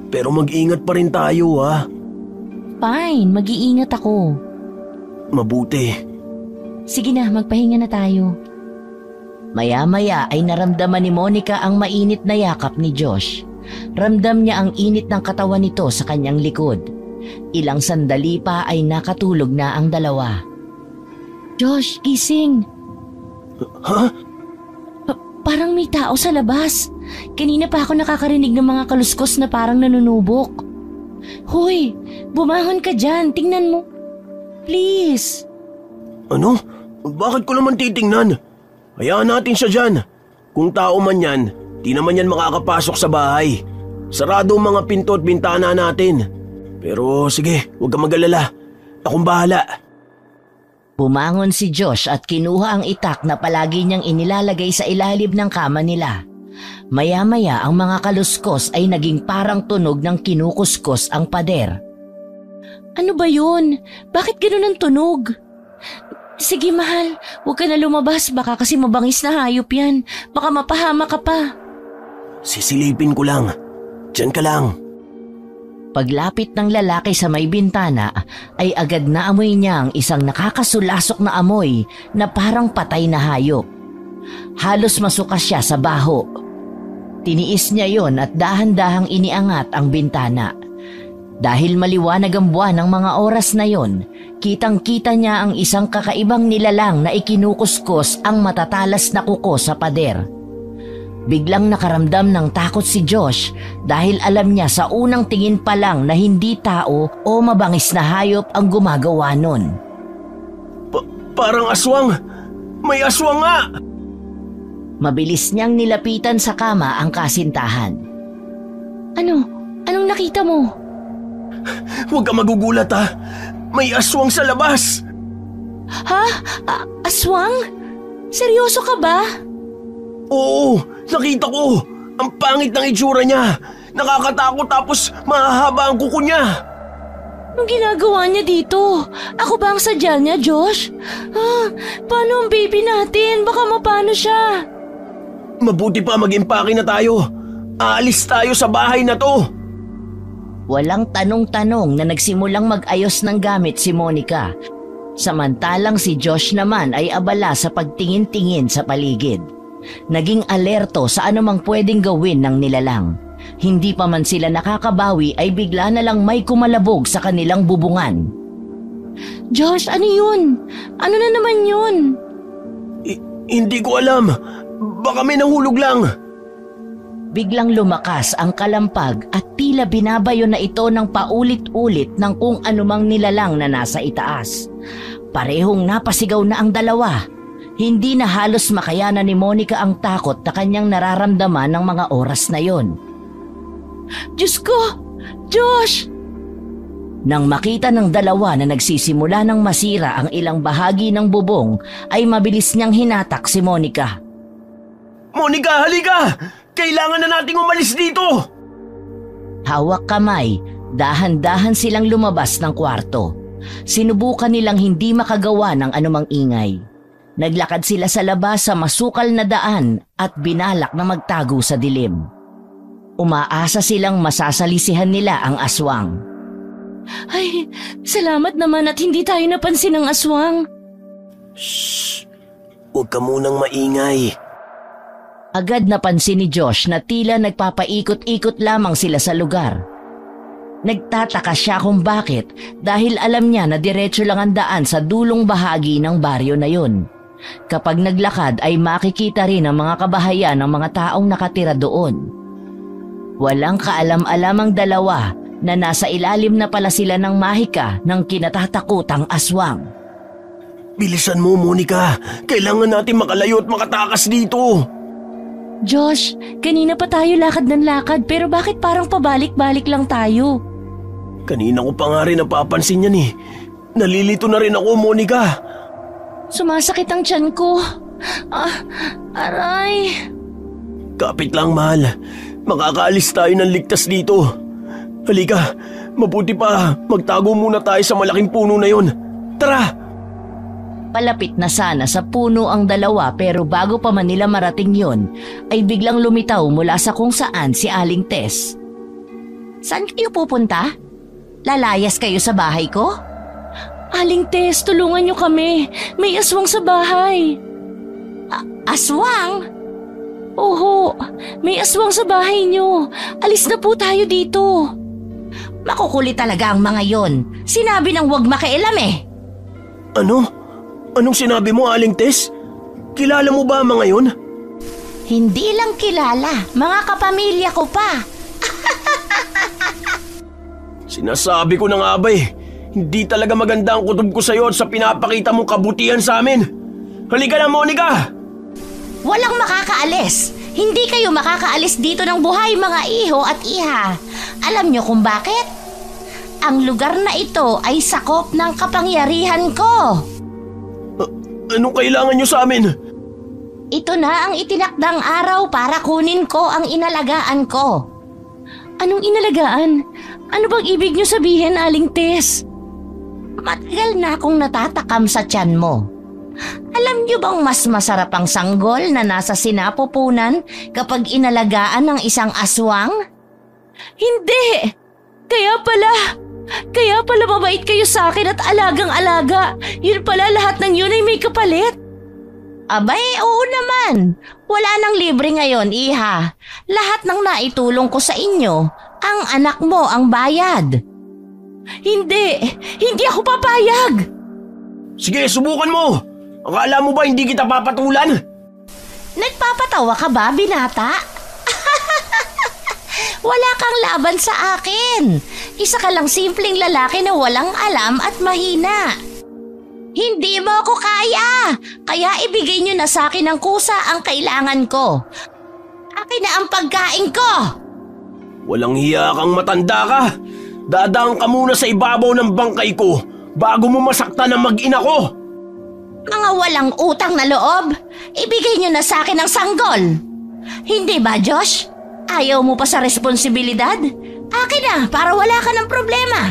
Pero mag-ingat pa rin tayo, Fine, mag-iingat ako. Mabuti. Sige na, magpahinga na tayo. Maya-maya ay naramdaman ni Monica ang mainit na yakap ni Josh. Ramdam niya ang init ng katawan nito sa kanyang likod. Ilang sandali pa ay nakatulog na ang dalawa. Josh, gising. Ha? Parang may tao sa labas. Kanina pa ako nakakarinig ng mga kaluskos na parang nanunubok. Hoy, bumangon ka dyan. Tingnan mo. Please. Ano? Bakit ko naman titingnan? Hayaan natin siya dyan. Kung tao man yan, di naman yan makakapasok sa bahay. Sarado ang mga pinto at bintana natin. Pero sige, huwag kang mag-alala. Akong bahala. Bumangon si Josh at kinuha ang itak na palagi niyang inilalagay sa ilalim ng kama nila. Maya-maya ang mga kaluskos ay naging parang tunog ng kinukuskos ang pader. Ano ba yun? Bakit ganun ang tunog? Sige mahal, huwag ka na lumabas. Baka kasi mabangis na hayop yan. Baka mapahama ka pa. Sisilipin ko lang. Diyan ka lang. Paglapit ng lalaki sa may bintana ay agad na amoy niya ang isang nakakasulasok na amoy na parang patay na hayop. Halos masuka siya sa baho. Tiniis niya yon at dahan-dahang iniangat ang bintana. Dahil maliwanag ang buwan ng mga oras na yon, kitang-kita niya ang isang kakaibang nilalang na ikinukuskus ang matatalas na kuko sa pader. Biglang nakaramdam ng takot si Josh dahil alam niya sa unang tingin pa lang na hindi tao o mabangis na hayop ang gumagawa nun. Parang aswang! May aswang nga! Mabilis niyang nilapitan sa kama ang kasintahan. Ano? Anong nakita mo? Huwag ka magugulat May aswang sa labas! Ha? Aswang? Seryoso ka ba? Oo, nakita ko! Ang pangit ng itsura niya! Nakakatakot tapos mahahaba ang kuko niya! Anong ginagawa niya dito? Ako ba ang sadya niya, Josh? Paano ang baby natin? Baka mapano siya? Mabuti pa mag-impake na tayo. Aalis tayo sa bahay na to. Walang tanong-tanong na nagsimulang mag-ayos ng gamit si Monica. Samantalang si Josh naman ay abala sa pagtingin-tingin sa paligid. Naging alerto sa anumang pwedeng gawin ng nilalang. Hindi pa man sila nakakabawi ay bigla na lang may kumalabog sa kanilang bubungan. Josh, ano yun? Ano na naman yun? Hindi ko alam. Baka may nahulog lang. Biglang lumakas ang kalampag at tila binabayo na ito ng paulit-ulit ng kung anumang nilalang na nasa itaas. Parehong napasigaw na ang dalawa. Hindi na halos makayanan ni Monica ang takot na kanyang nararamdaman ng mga oras na yon. Diyos ko! Josh! Nang makita ng dalawa na nagsisimula ng masira ang ilang bahagi ng bubong, ay mabilis niyang hinatak si Monica. Monica, halika! Kailangan na nating umalis dito! Hawak kamay, dahan-dahan silang lumabas ng kwarto. Sinubukan nilang hindi makagawa ng anumang ingay. Naglakad sila sa labas sa masukal na daan at binalak na magtago sa dilim. Umaasa silang masasalisihan nila ang aswang. Ay, salamat naman at hindi tayo napansin ng aswang. Shh! Huwag ka munang maingay. Agad napansin ni Josh na tila nagpapaikot-ikot lamang sila sa lugar. Nagtataka siya kung bakit dahil alam niya na diretso lang ang daan sa dulong bahagi ng baryo na yun. Kapag naglakad ay makikita rin ang mga kabahayan ng mga taong nakatira doon. Walang kaalam-alam ang dalawa na nasa ilalim na pala sila ng mahika ng kinatatakutang aswang. Bilisan mo, Monica. Kailangan natin makalayo at makatakas dito. Josh, kanina pa tayo lakad ng lakad pero bakit parang pabalik-balik lang tayo? Kanina ko pa nga rin napapansin yan eh. Nalilito na rin ako, Monica. Sumasakit ang tiyan ko. Aray. Kapit lang, mahal. Makakaalis tayo ng ligtas dito. Halika, mabuti pa magtago muna tayo sa malaking puno na yon. Tara! Palapit na sana sa puno ang dalawa pero bago pa man nila marating yon, ay biglang lumitaw mula sa kung saan si Aling Tess. Saan kayo pupunta? Lalayas kayo sa bahay ko? Aling Tess, tulungan niyo kami. May aswang sa bahay. Aswang? Oho, may aswang sa bahay niyo. Alis na po tayo dito. Makukulit talaga ang mga yon. Sinabi ng huwag makialam eh. Ano? Anong sinabi mo, Aling Tess? Kilala mo ba ang mga yon? Hindi lang kilala, mga kapamilya ko pa. Sinasabi ko na nga ba eh, hindi talaga maganda ang kutob ko sa'yo at sa pinapakita mong kabutihan sa amin. Halika na, Monica! Walang makakaalis. Hindi kayo makakaalis dito ng buhay, mga iho at iha. Alam niyo kung bakit? Ang lugar na ito ay sakop ng kapangyarihan ko. Anong kailangan nyo sa amin? Ito na ang itinakdang araw para kunin ko ang inalagaan ko. Anong inalagaan? Ano bang ibig niyo sabihin, Aling Tess? Matagal na akong natatakam sa tiyan mo. Alam niyo bang mas masarap ang sanggol na nasa sinapupunan kapag inalagaan ng isang aswang? Hindi! Kaya pala mabait kayo sa akin at alagang-alaga. Yun pala lahat ng yun ay may kapalit. Abay, oo naman. Wala nang libre ngayon, iha. Lahat ng naitulong ko sa inyo, ang anak mo ang bayad. Hindi ako papayag. Sige, subukan mo. Akala mo ba hindi kita papatulan? Nagpapatawa ka ba, binata? Wala kang laban sa akin. Isa ka lang simpleng lalaki na walang alam at mahina. Hindi mo ako kaya. Kaya ibigay niyo na sa akin ng kusa ang kailangan ko. Akin na ang pagkain ko. Walang hiya kang matanda ka. Dadaan ka muna sa ibabaw ng bangkay ko bago mo masaktan ang mag-ina ko. Mga walang utang na loob. Ibigay niyo na sa akin ang sanggol. Hindi ba, Josh? Ayaw mo pa sa responsibilidad? Akin na para wala ka ng problema.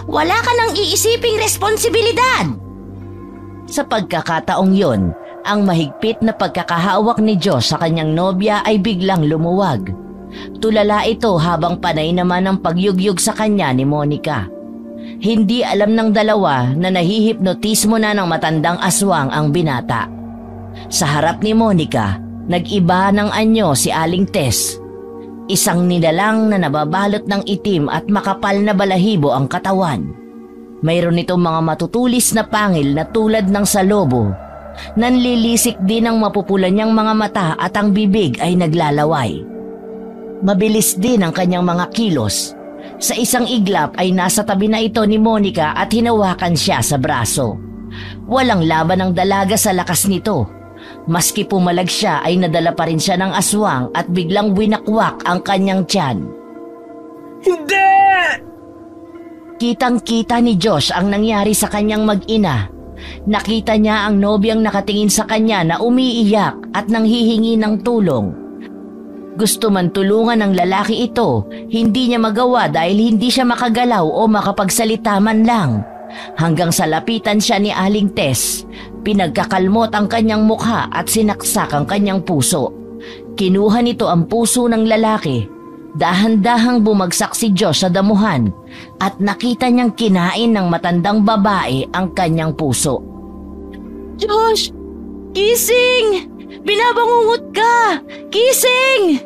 Wala ka nang iisiping responsibilidad. Sa pagkakataong yon, ang mahigpit na pagkakahawak ni Josh sa kanyang nobya ay biglang lumuwag. Tulala ito habang panay naman ang pagyugyug sa kanya ni Monica. Hindi alam ng dalawa na nahihipnotismo na ng matandang aswang ang binata. Sa harap ni Monica, nag-iba ng anyo si Aling Tess. Isang nilalang na nababalot ng itim at makapal na balahibo ang katawan. Mayroon itong mga matutulis na pangil na tulad ng salobo. Nanlilisik din ang mapupula niyang mga mata at ang bibig ay naglalaway. Mabilis din ang kanyang mga kilos. Sa isang iglap ay nasa tabi na ito ni Monica at hinawakan siya sa braso. Walang laban ang dalaga sa lakas nito. Maski pumalag siya ay nadala pa rin siya ng aswang at biglang winakwak ang kanyang tiyan. Hindi! Kitang-kita ni Josh ang nangyari sa kanyang mag-ina. Nakita niya ang nobyang nakatingin sa kanya na umiiyak at nanghihingi ng tulong. Gusto man tulungan ng lalaki ito, hindi niya magawa dahil hindi siya makagalaw o makapagsalita man lang. Hanggang sa lapitan siya ni Aling Tess, pinagkakalmot ang kanyang mukha at sinaksak ang kanyang puso. Kinuha nito ang puso ng lalaki. Dahan-dahang bumagsak si Josh sa damuhan at nakita niyang kinain ng matandang babae ang kanyang puso. Josh! Gising! Binabangungot ka! Gising!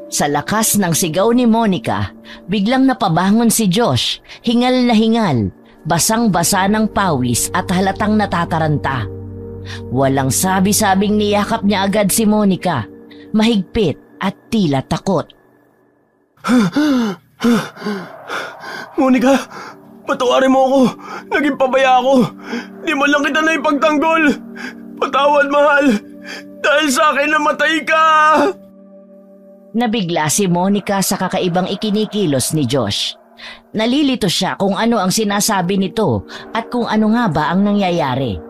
Sa lakas ng sigaw ni Monica, biglang napabangon si Josh, hingal na hingal, basang-basa ng pawis at halatang natataranta. Walang sabi-sabing niyakap niya agad si Monica, mahigpit at tila takot. Monica, patawarin mo ako. Naging pabaya ako. Di man lang kita na ipagtanggol. Patawad, mahal. Dahil sa akin namatay ka. Nabigla si Monica sa kakaibang ikinikilos ni Josh. Nalilito siya kung ano ang sinasabi nito at kung ano nga ba ang nangyayari.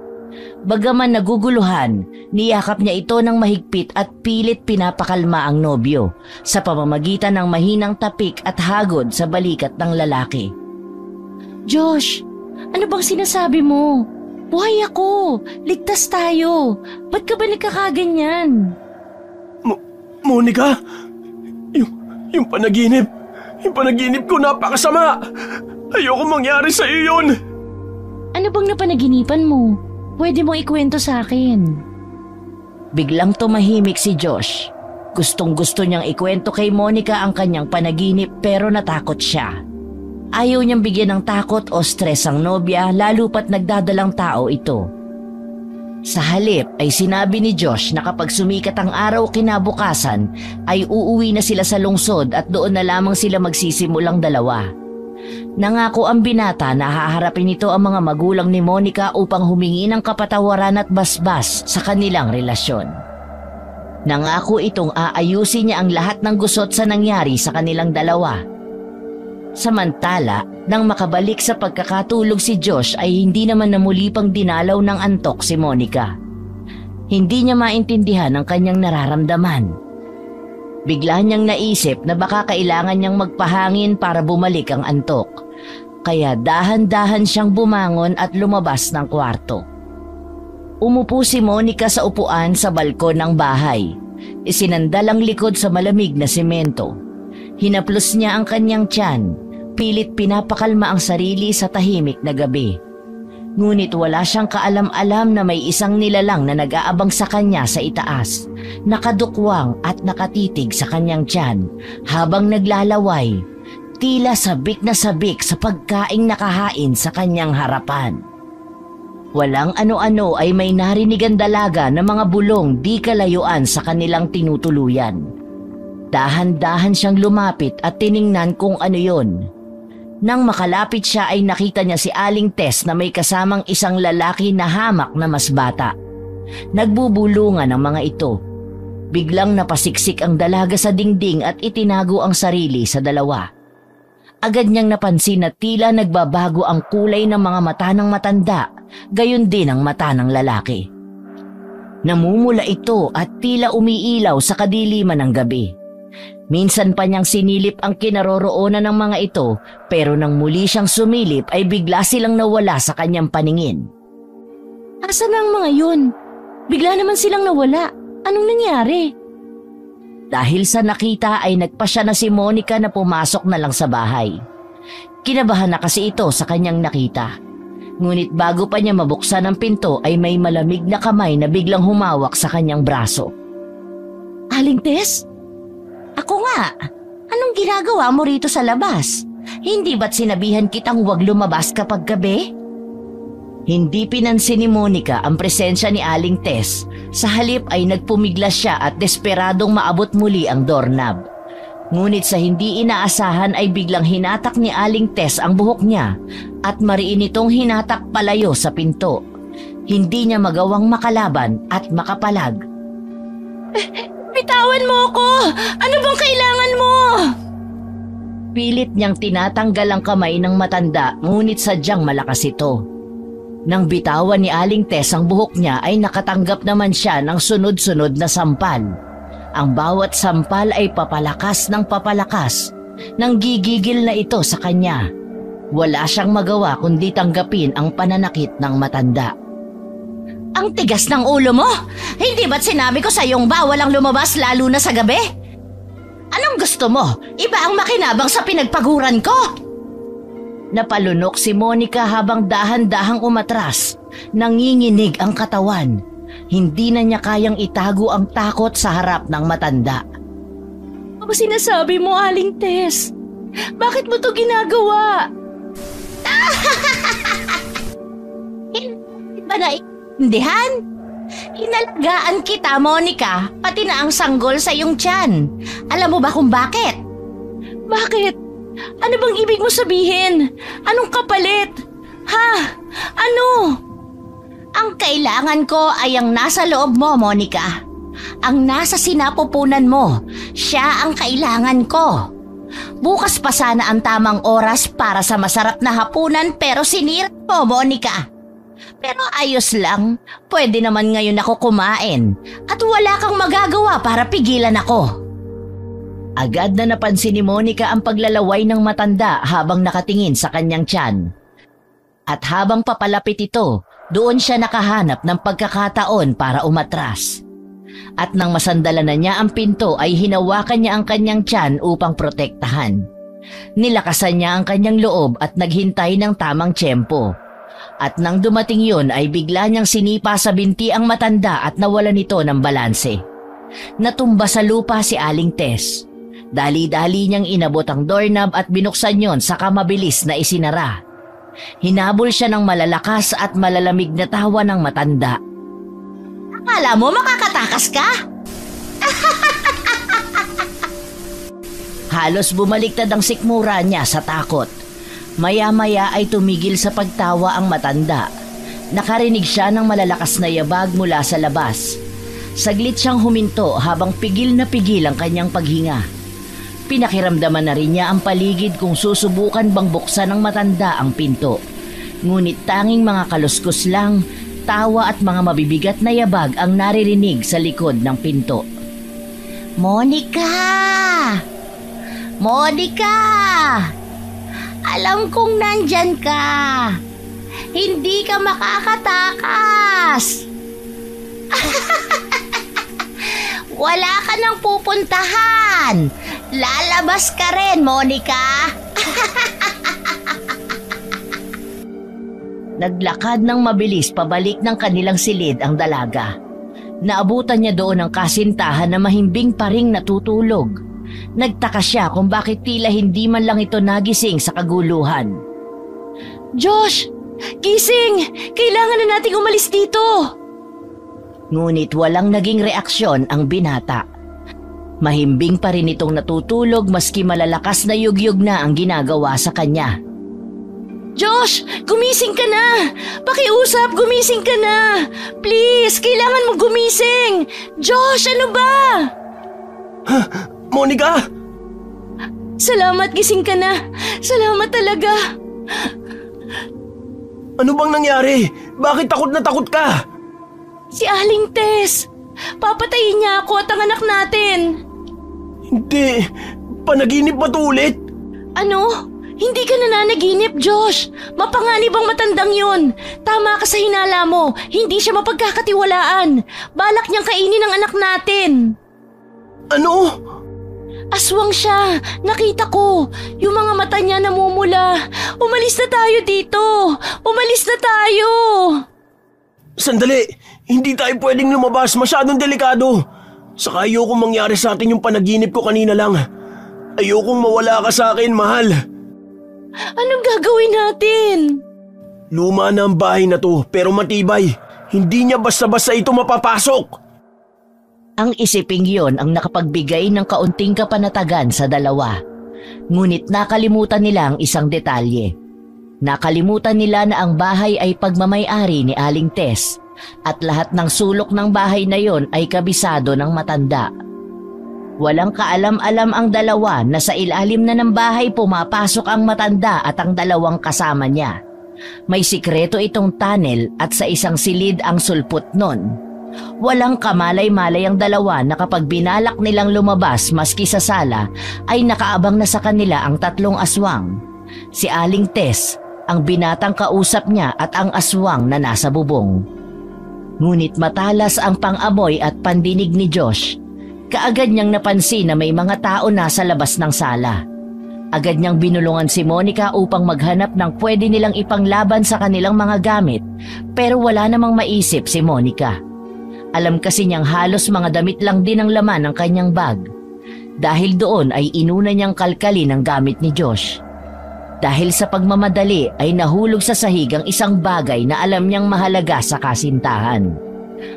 Bagaman naguguluhan, niyakap niya ito ng mahigpit at pilit pinapakalma ang nobyo sa pamamagitan ng mahinang tapik at hagod sa balikat ng lalaki. Josh, ano bang sinasabi mo? Buhay ako! Ligtas tayo! Ba't ka ba nagkakaganyan? Monica, yung panaginip ko napakasama. Ayoko mangyari sa iyo yun. Ano bang napanaginipan mo? Pwede mong ikwento sa akin. Biglang tumahimik si Josh. Gustong-gusto niyang ikwento kay Monica ang kanyang panaginip pero natakot siya. Ayaw niyang bigyan ng takot o stress ang nobya lalo pat nagdadalang tao ito. Sa halip ay sinabi ni Josh na kapag sumikat ang araw kinabukasan ay uuwi na sila sa lungsod at doon na lamang sila magsisimulang dalawa. Nangako ang binata na haharapin nito ang mga magulang ni Monica upang humingi ng kapatawaran at basbas sa kanilang relasyon. Nangako itong aayusin niya ang lahat ng gusot sa nangyari sa kanilang dalawa. Samantala, nang makabalik sa pagkakatulog si Josh ay hindi naman na muli pang dinalaw ng antok si Monica. Hindi niya maintindihan ang kanyang nararamdaman. Bigla niyang naisip na baka kailangan niyang magpahangin para bumalik ang antok. Kaya dahan-dahan siyang bumangon at lumabas ng kwarto. Umupo si Monica sa upuan sa balkon ng bahay. Isinandal ang likod sa malamig na semento. Hinaplos niya ang kanyang tiyan. Pilit pinapakalma ang sarili sa tahimik na gabi. Ngunit wala siyang kaalam-alam na may isang nilalang na nag-aabang sa kanya sa itaas, nakadukwang at nakatitig sa kanyang tiyan habang naglalaway, tila sabik na sabik sa pagkaing nakahain sa kanyang harapan. Walang ano-ano ay may narinig ang dalaga na mga bulong di kalayuan sa kanilang tinutuluyan. Dahan-dahan siyang lumapit at tiningnan kung ano yon. Nang makalapit siya ay nakita niya si Aling Tess na may kasamang isang lalaki na hamak na mas bata. Nagbubulungan ang mga ito. Biglang napasiksik ang dalaga sa dingding at itinago ang sarili sa dalawa. Agad niyang napansin na tila nagbabago ang kulay ng mga mata ng matanda, gayon din ang mata ng lalaki. Namumula ito at tila umiilaw sa kadiliman ng gabi. Minsan pa niyang sinilip ang kinaroroonan ng mga ito pero nang muli siyang sumilip ay bigla silang nawala sa kanyang paningin. Asan ang mga yun? Bigla naman silang nawala. Anong nangyari? Dahil sa nakita ay nagpasya na si Monica na pumasok na lang sa bahay. Kinabahan na kasi ito sa kanyang nakita. Ngunit bago pa niya mabuksan ang pinto ay may malamig na kamay na biglang humawak sa kanyang braso. Aling Tess? Ako nga. Anong ginagawa mo rito sa labas? Hindi ba't sinabihan kitang huwag lumabas kapag gabi? Hindi pinansin ni Monica ang presensya ni Aling Tess. Sa halip ay nagpumiglas siya at desperadong maabot muli ang doorknob. Ngunit sa hindi inaasahan ay biglang hinatak ni Aling Tess ang buhok niya at mariin itong hinatak palayo sa pinto. Hindi niya magawang makalaban at makapalag. Bitawan mo ako! Ano bang kailangan mo? Pilit niyang tinatanggal ang kamay ng matanda ngunit sadyang malakas ito. Nang bitawan ni Aling Tess ang buhok niya ay nakatanggap naman siya ng sunod-sunod na sampal. Ang bawat sampal ay papalakas ng papalakas. Nang gigigil na ito sa kanya. Wala siyang magawa kundi tanggapin ang pananakit ng matanda. Ang tigas ng ulo mo! Hindi ba't sinabi ko sa iyong bawal ang lumabas lalo na sa gabi? Anong gusto mo? Iba ang makinabang sa pinagpaguran ko! Napalunok si Monica habang dahan-dahang umatras. Nanginginig ang katawan. Hindi na niya kayang itago ang takot sa harap ng matanda. Ano sinasabi mo, Aling Tess? Bakit mo to ginagawa? Hindi ba naiintindihan? Hinalagaan kita, Monica, pati na ang sanggol sa iyong tiyan. Alam mo ba kung bakit? Bakit? Ano bang ibig mo sabihin? Anong kapalit? Ha? Ano? Ang kailangan ko ay ang nasa loob mo, Monica. Ang nasa sinapupunan mo, siya ang kailangan ko. Bukas pa sana ang tamang oras para sa masarap na hapunan pero sinira mo, Monica. Pero ayos lang, pwede naman ngayon ako kumain at wala kang magagawa para pigilan ako. Agad na napansin ni Monica ang paglalaway ng matanda habang nakatingin sa kanyang tiyan. At habang papalapit ito, doon siya nakahanap ng pagkakataon para umatras. At nang masandala na niya ang pinto ay hinawakan niya ang kanyang tiyan upang protektahan. Nilakasan niya ang kanyang loob at naghintay ng tamang tiyempo. At nang dumating yun ay bigla niyang sinipa sa binti ang matanda at nawala nito ng balanse. Natumba sa lupa si Aling Tess. Dali-dali niyang inabot ang doorknob at binuksan yon saka mabilis na isinara. Hinabol siya ng malalakas at malalamig na tawa ng matanda. Akala mo makakatakas ka? Halos bumaliktad ang sikmura niya sa takot. Maya-maya ay tumigil sa pagtawa ang matanda. Nakarinig siya ng malalakas na yabag mula sa labas. Saglit siyang huminto habang pigil na pigil ang kanyang paghinga. Pinakiramdaman na rin niya ang paligid kung susubukan bang buksan ng matanda ang pinto. Ngunit tanging mga kaluskos lang, tawa at mga mabibigat na yabag ang naririnig sa likod ng pinto. Monica! Monica! Alam kong nandyan ka. Hindi ka makakatakas. Wala ka nang pupuntahan. Lalabas ka rin, Monica. Naglakad ng mabilis pabalik ng kanilang silid ang dalaga. Naabutan niya doon ang kasintahan na mahimbing pa ring natutulog. Nagtaka siya kung bakit tila hindi man lang ito nagising sa kaguluhan. Josh! Gising! Kailangan na nating umalis dito! Ngunit walang naging reaksyon ang binata. Mahimbing pa rin itong natutulog maski malalakas na yugyug na ang ginagawa sa kanya. Josh! Gumising ka na! Pakiusap, gumising ka na! Please, kailangan mo gumising! Josh, ano ba? Monica! Salamat, gising ka na. Salamat talaga. Ano bang nangyari? Bakit takot na takot ka? Si Aling Tess. Papatayin niya ako at ang anak natin. Hindi. Panaginip ba ito ulit? Ano? Hindi ka nananaginip, Josh. Mapanganib ang matandang yun. Tama ka sa hinala mo. Hindi siya mapagkakatiwalaan. Balak niyang kainin ang anak natin. Ano? Aswang siya. Nakita ko. Yung mga mata niya namumula. Umalis na tayo dito. Umalis na tayo. Sandali. Hindi tayo pwedeng lumabas. Masyadong delikado. Saka ayokong mangyari sa atin yung panaginip ko kanina lang. Ayokong mawala ka sa akin, mahal. Anong gagawin natin? Luma na ang bahay na to pero matibay. Hindi niya basta-basta ito mapapasok. Ang isiping yon ang nakapagbigay ng kaunting kapanatagan sa dalawa. Ngunit nakalimutan nila ang isang detalye. Nakalimutan nila na ang bahay ay pagmamay-ari ni Aling Tess at lahat ng sulok ng bahay na yon ay kabisado ng matanda. Walang kaalam-alam ang dalawa na sa ilalim na ng bahay pumapasok ang matanda at ang dalawang kasama niya. May sikreto itong tunnel at sa isang silid ang sulpot nun. Walang kamalay-malay ang dalawa na kapag binalak nilang lumabas maski sa sala ay nakaabang na sa kanila ang tatlong aswang. Si Aling Tess, ang binatang kausap niya at ang aswang na nasa bubong. Ngunit matalas ang pang-amoy at pandinig ni Josh. Kaagad niyang napansin na may mga tao nasa labas ng sala. Agad niyang binulungan si Monica upang maghanap ng pwede nilang ipanglaban sa kanilang mga gamit, pero wala namang maisip si Monica. Alam kasi niyang halos mga damit lang din ang laman ng kanyang bag. Dahil doon ay inuna niyang kalkalin ang gamit ni Josh. Dahil sa pagmamadali ay nahulog sa sahig ang isang bagay na alam niyang mahalaga sa kasintahan.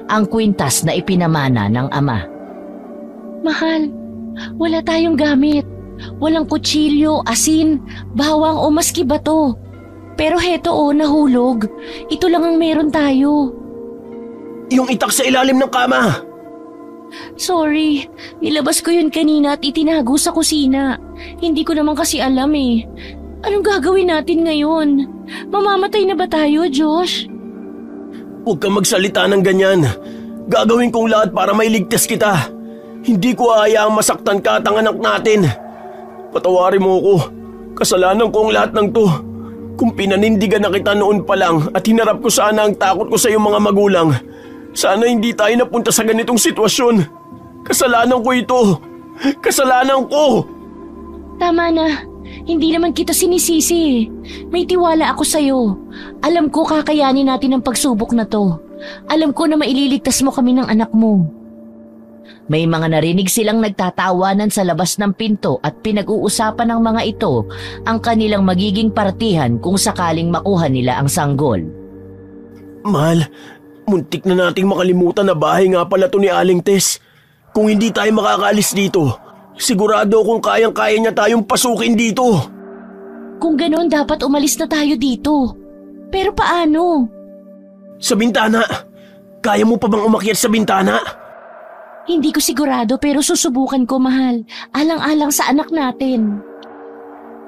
Ang kwintas na ipinamana ng ama. Mahal, wala tayong gamit. Walang kutsilyo, asin, bawang o maski bato. Pero heto nahulog. Ito lang ang meron tayo. Yung itak sa ilalim ng kama. Sorry, nilabas ko yun kanina at itinago sa kusina. Hindi ko naman kasi alam eh. Anong gagawin natin ngayon? Mamamatay na ba tayo, Josh? Huwag kang magsalita ng ganyan. Gagawin kong lahat para mailigtas kita. Hindi ko hayaang masaktan ka at ang anak natin. Patawarin mo ako. Kasalanan ko ang lahat ng to. Kung pinanindigan na kita noon pa lang at hinarap ko sana ang takot ko sa iyong mga magulang, sana hindi tayo napunta sa ganitong sitwasyon. Kasalanan ko ito. Kasalanan ko. Tama na. Hindi naman kita sinisisi. May tiwala ako sa'yo. Alam ko kakayanin natin ang pagsubok na to. Alam ko na maililigtas mo kami ng anak mo. May mga narinig silang nagtatawanan sa labas ng pinto at pinag-uusapan ng mga ito ang kanilang magiging partihan kung sakaling makuha nila ang sanggol. Mahal, muntik na nating makalimutan na bahay nga pala to ni Aling Tess. Kung hindi tayo makakaalis dito, sigurado kung kayang-kaya niya tayong pasukin dito. Kung ganon, dapat umalis na tayo dito. Pero paano? Sa bintana. Kaya mo pa bang umakyat sa bintana? Hindi ko sigurado pero susubukan ko, mahal. Alang-alang sa anak natin.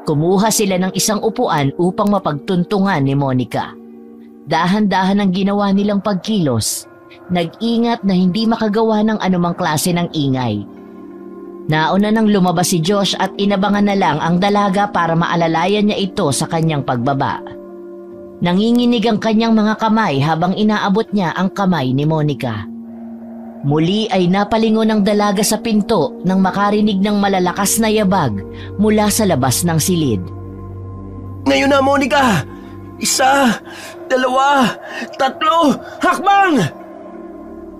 Kumuha sila ng isang upuan upang mapagtuntungan ni Monica. Dahan-dahan ang ginawa nilang pagkilos. Nag-ingat na hindi makagawa ng anumang klase ng ingay. Nauna nang lumabas si Josh at inabangan na lang ang dalaga para maalalayan niya ito sa kanyang pagbaba. Nanginginig ang kanyang mga kamay habang inaabot niya ang kamay ni Monica. Muli ay napalingon ang dalaga sa pinto nang makarinig ng malalakas na yabag mula sa labas ng silid. Ngayon na, Monica! 1, 2, 3, hakbang!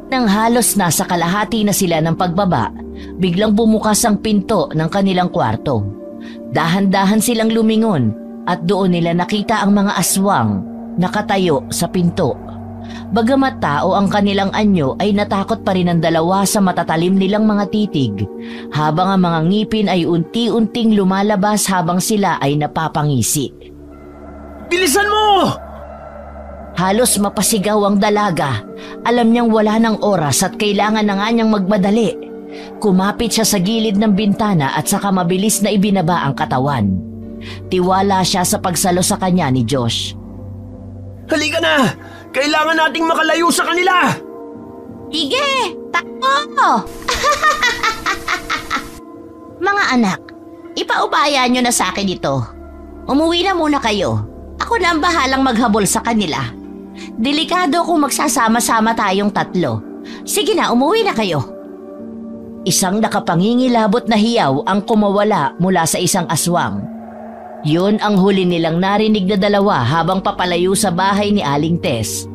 Nang halos nasa kalahati na sila ng pagbaba, biglang bumukas ang pinto ng kanilang kwarto. Dahan-dahan silang lumingon at doon nila nakita ang mga aswang nakatayo sa pinto. Bagamat tao ang kanilang anyo ay natakot pa rin ang dalawa sa matatalim nilang mga titig, habang ang mga ngipin ay unti-unting lumalabas habang sila ay napapangisi. Bilisan mo! Halos mapasigaw ang dalaga. Alam niyang wala ng oras at kailangan na nga niyang magmadali. Kumapit siya sa gilid ng bintana at saka mabilis na ibinaba ang katawan. Tiwala siya sa pagsalo sa kanya ni Josh. Halika na! Kailangan nating makalayo sa kanila! Sige! Takbo! Mga anak, ipaubaya niyo na sa akin ito. Umuwi na muna kayo. Ako na ang bahalang maghabol sa kanila. Delikado kung magsasama-sama tayong 3. Sige na, umuwi na kayo. Isang nakapangingilabot na hiyaw ang kumawala mula sa isang aswang. Yun ang huli nilang narinig na dalawa habang papalayo sa bahay ni Aling Tess.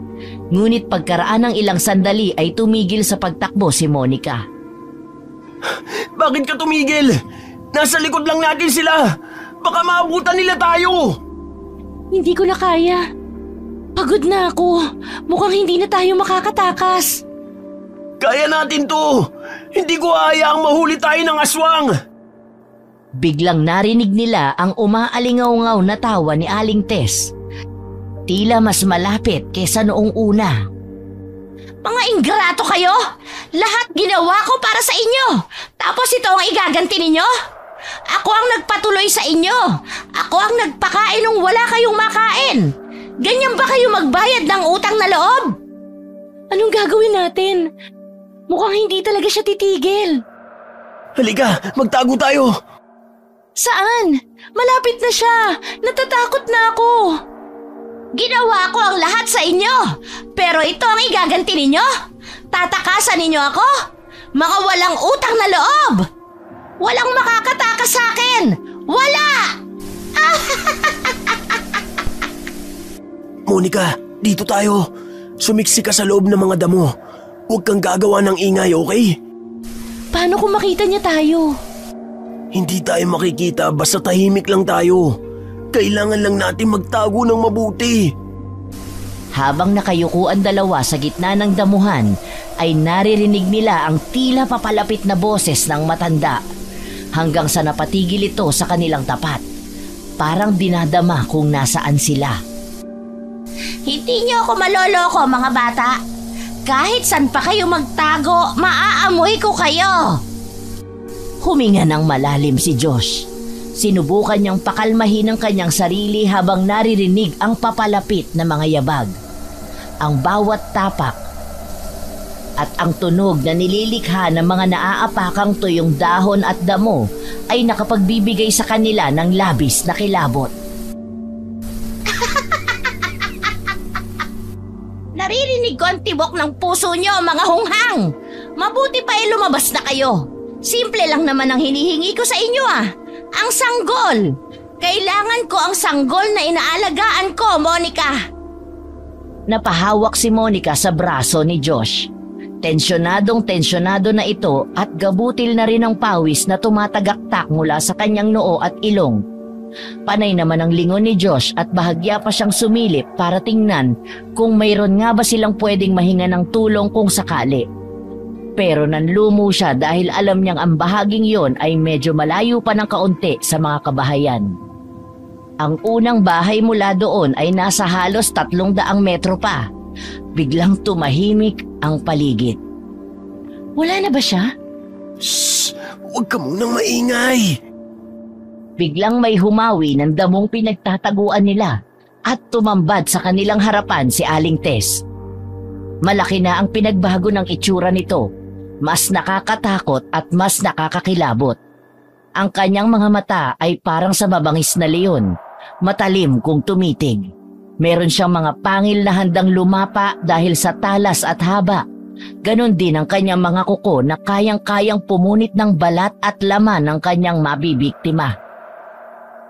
Ngunit pagkaraan ng ilang sandali ay tumigil sa pagtakbo si Monica. Bakit ka tumigil? Nasa likod lang natin sila! Baka maabutan nila tayo! Hindi ko na kaya. Pagod na ako. Mukhang hindi na tayo makakatakas. Kaya natin to! Hindi ko hayaang mahuli tayo ng aswang! Biglang narinig nila ang umaalingaw-ngaw na tawa ni Aling Tess. Tila mas malapit kesa noong una. Mga ingrato kayo! Lahat ginawa ko para sa inyo! Tapos ito ang igaganti ninyo? Ako ang nagpatuloy sa inyo! Ako ang nagpakain nung wala kayong makain! Ganyan ba kayo magbayad ng utang na loob? Anong gagawin natin? Mukhang hindi talaga siya titigil. Halika, magtago tayo! Saan? Malapit na siya! Natatakot na ako! Ginawa ko ang lahat sa inyo! Pero ito ang igaganti ninyo? Tatakasan ninyo ako? Mga walang utang na loob! Walang makakatakas sa akin! Wala! Monica, dito tayo. Sumiksi ka sa loob ng mga damo. Huwag kang gagawa ng ingay, okay? Paano kung makita niya tayo? Hindi tayo makikita basta tahimik lang tayo. Kailangan lang natin magtago ng mabuti. Habang nakayuko ang dalawa sa gitna ng damuhan, ay naririnig nila ang tila papalapit na boses ng matanda. Hanggang sa napatigil ito sa kanilang tapat. Parang dinadama kung nasaan sila. Hindi niyo ako maloloko, mga bata. Kahit saan pa kayo magtago, maaamoy ko kayo. Huminga ng malalim si Josh. Sinubukan niyang pakalmahin ang kanyang sarili habang naririnig ang papalapit na mga yabag. Ang bawat tapak at ang tunog na nililikha ng mga naaapakang tuyong dahon at damo ay nakapagbibigay sa kanila ng labis na kilabot. Naririnig ko ang tibok ng puso niyo, mga hunghang. Mabuti pa ay lumabas na kayo. Simple lang naman ang hinihingi ko sa inyo Ang sanggol. Kailangan ko ang sanggol na inaalagaan ko, Monica. Napahawak si Monica sa braso ni Josh. Tensyonado na ito at gabutil na rin ang pawis na tumatagaktak mula sa kanyang noo at ilong. Panay naman ang lingon ni Josh at bahagya pa siyang sumilip para tingnan kung mayroon nga ba silang pwedeng mahinga ng tulong kung sakali. Pero nanlumo siya dahil alam niyang ang bahaging yon ay medyo malayo pa ng kaunti sa mga kabahayan. Ang unang bahay mula doon ay nasa halos 300 metro pa. Biglang tumahimik ang paligid. Wala na ba siya? Shh! Huwag ka munang maingay! Biglang may humawi ng damong pinagtataguan nila at tumambad sa kanilang harapan si Aling Tess. Malaki na ang pinagbago ng itsura nito. Mas nakakatakot at mas nakakakilabot. Ang kanyang mga mata ay parang sa mabangis na leon, matalim kung tumitig. Meron siyang mga pangil na handang lumapa dahil sa talas at haba. Ganon din ang kanyang mga kuko na kayang-kayang pumunit ng balat at laman ng kanyang mabibiktima.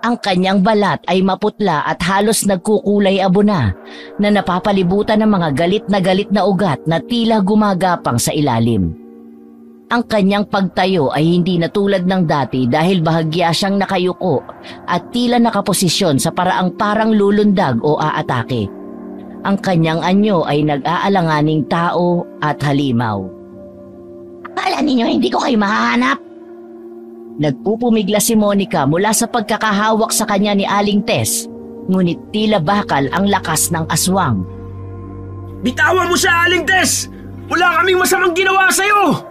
Ang kanyang balat ay maputla at halos nagkukulay abo na napapalibutan ng mga galit na ugat na tila gumagapang sa ilalim. Ang kanyang pagtayo ay hindi na tulad ng dati dahil bahagya siyang nakayuko at tila nakaposisyon sa paraang parang lulundag o aatake. Ang kanyang anyo ay nag-aalanganing tao at halimaw. Akala ninyo hindi ko kayo mahahanap? Nagpupumigla si Monica mula sa pagkakahawak sa kanya ni Aling Tess, ngunit tila bakal ang lakas ng aswang. Bitawan mo siya, Aling Tess! Wala kaming masamang ginawa sa'yo!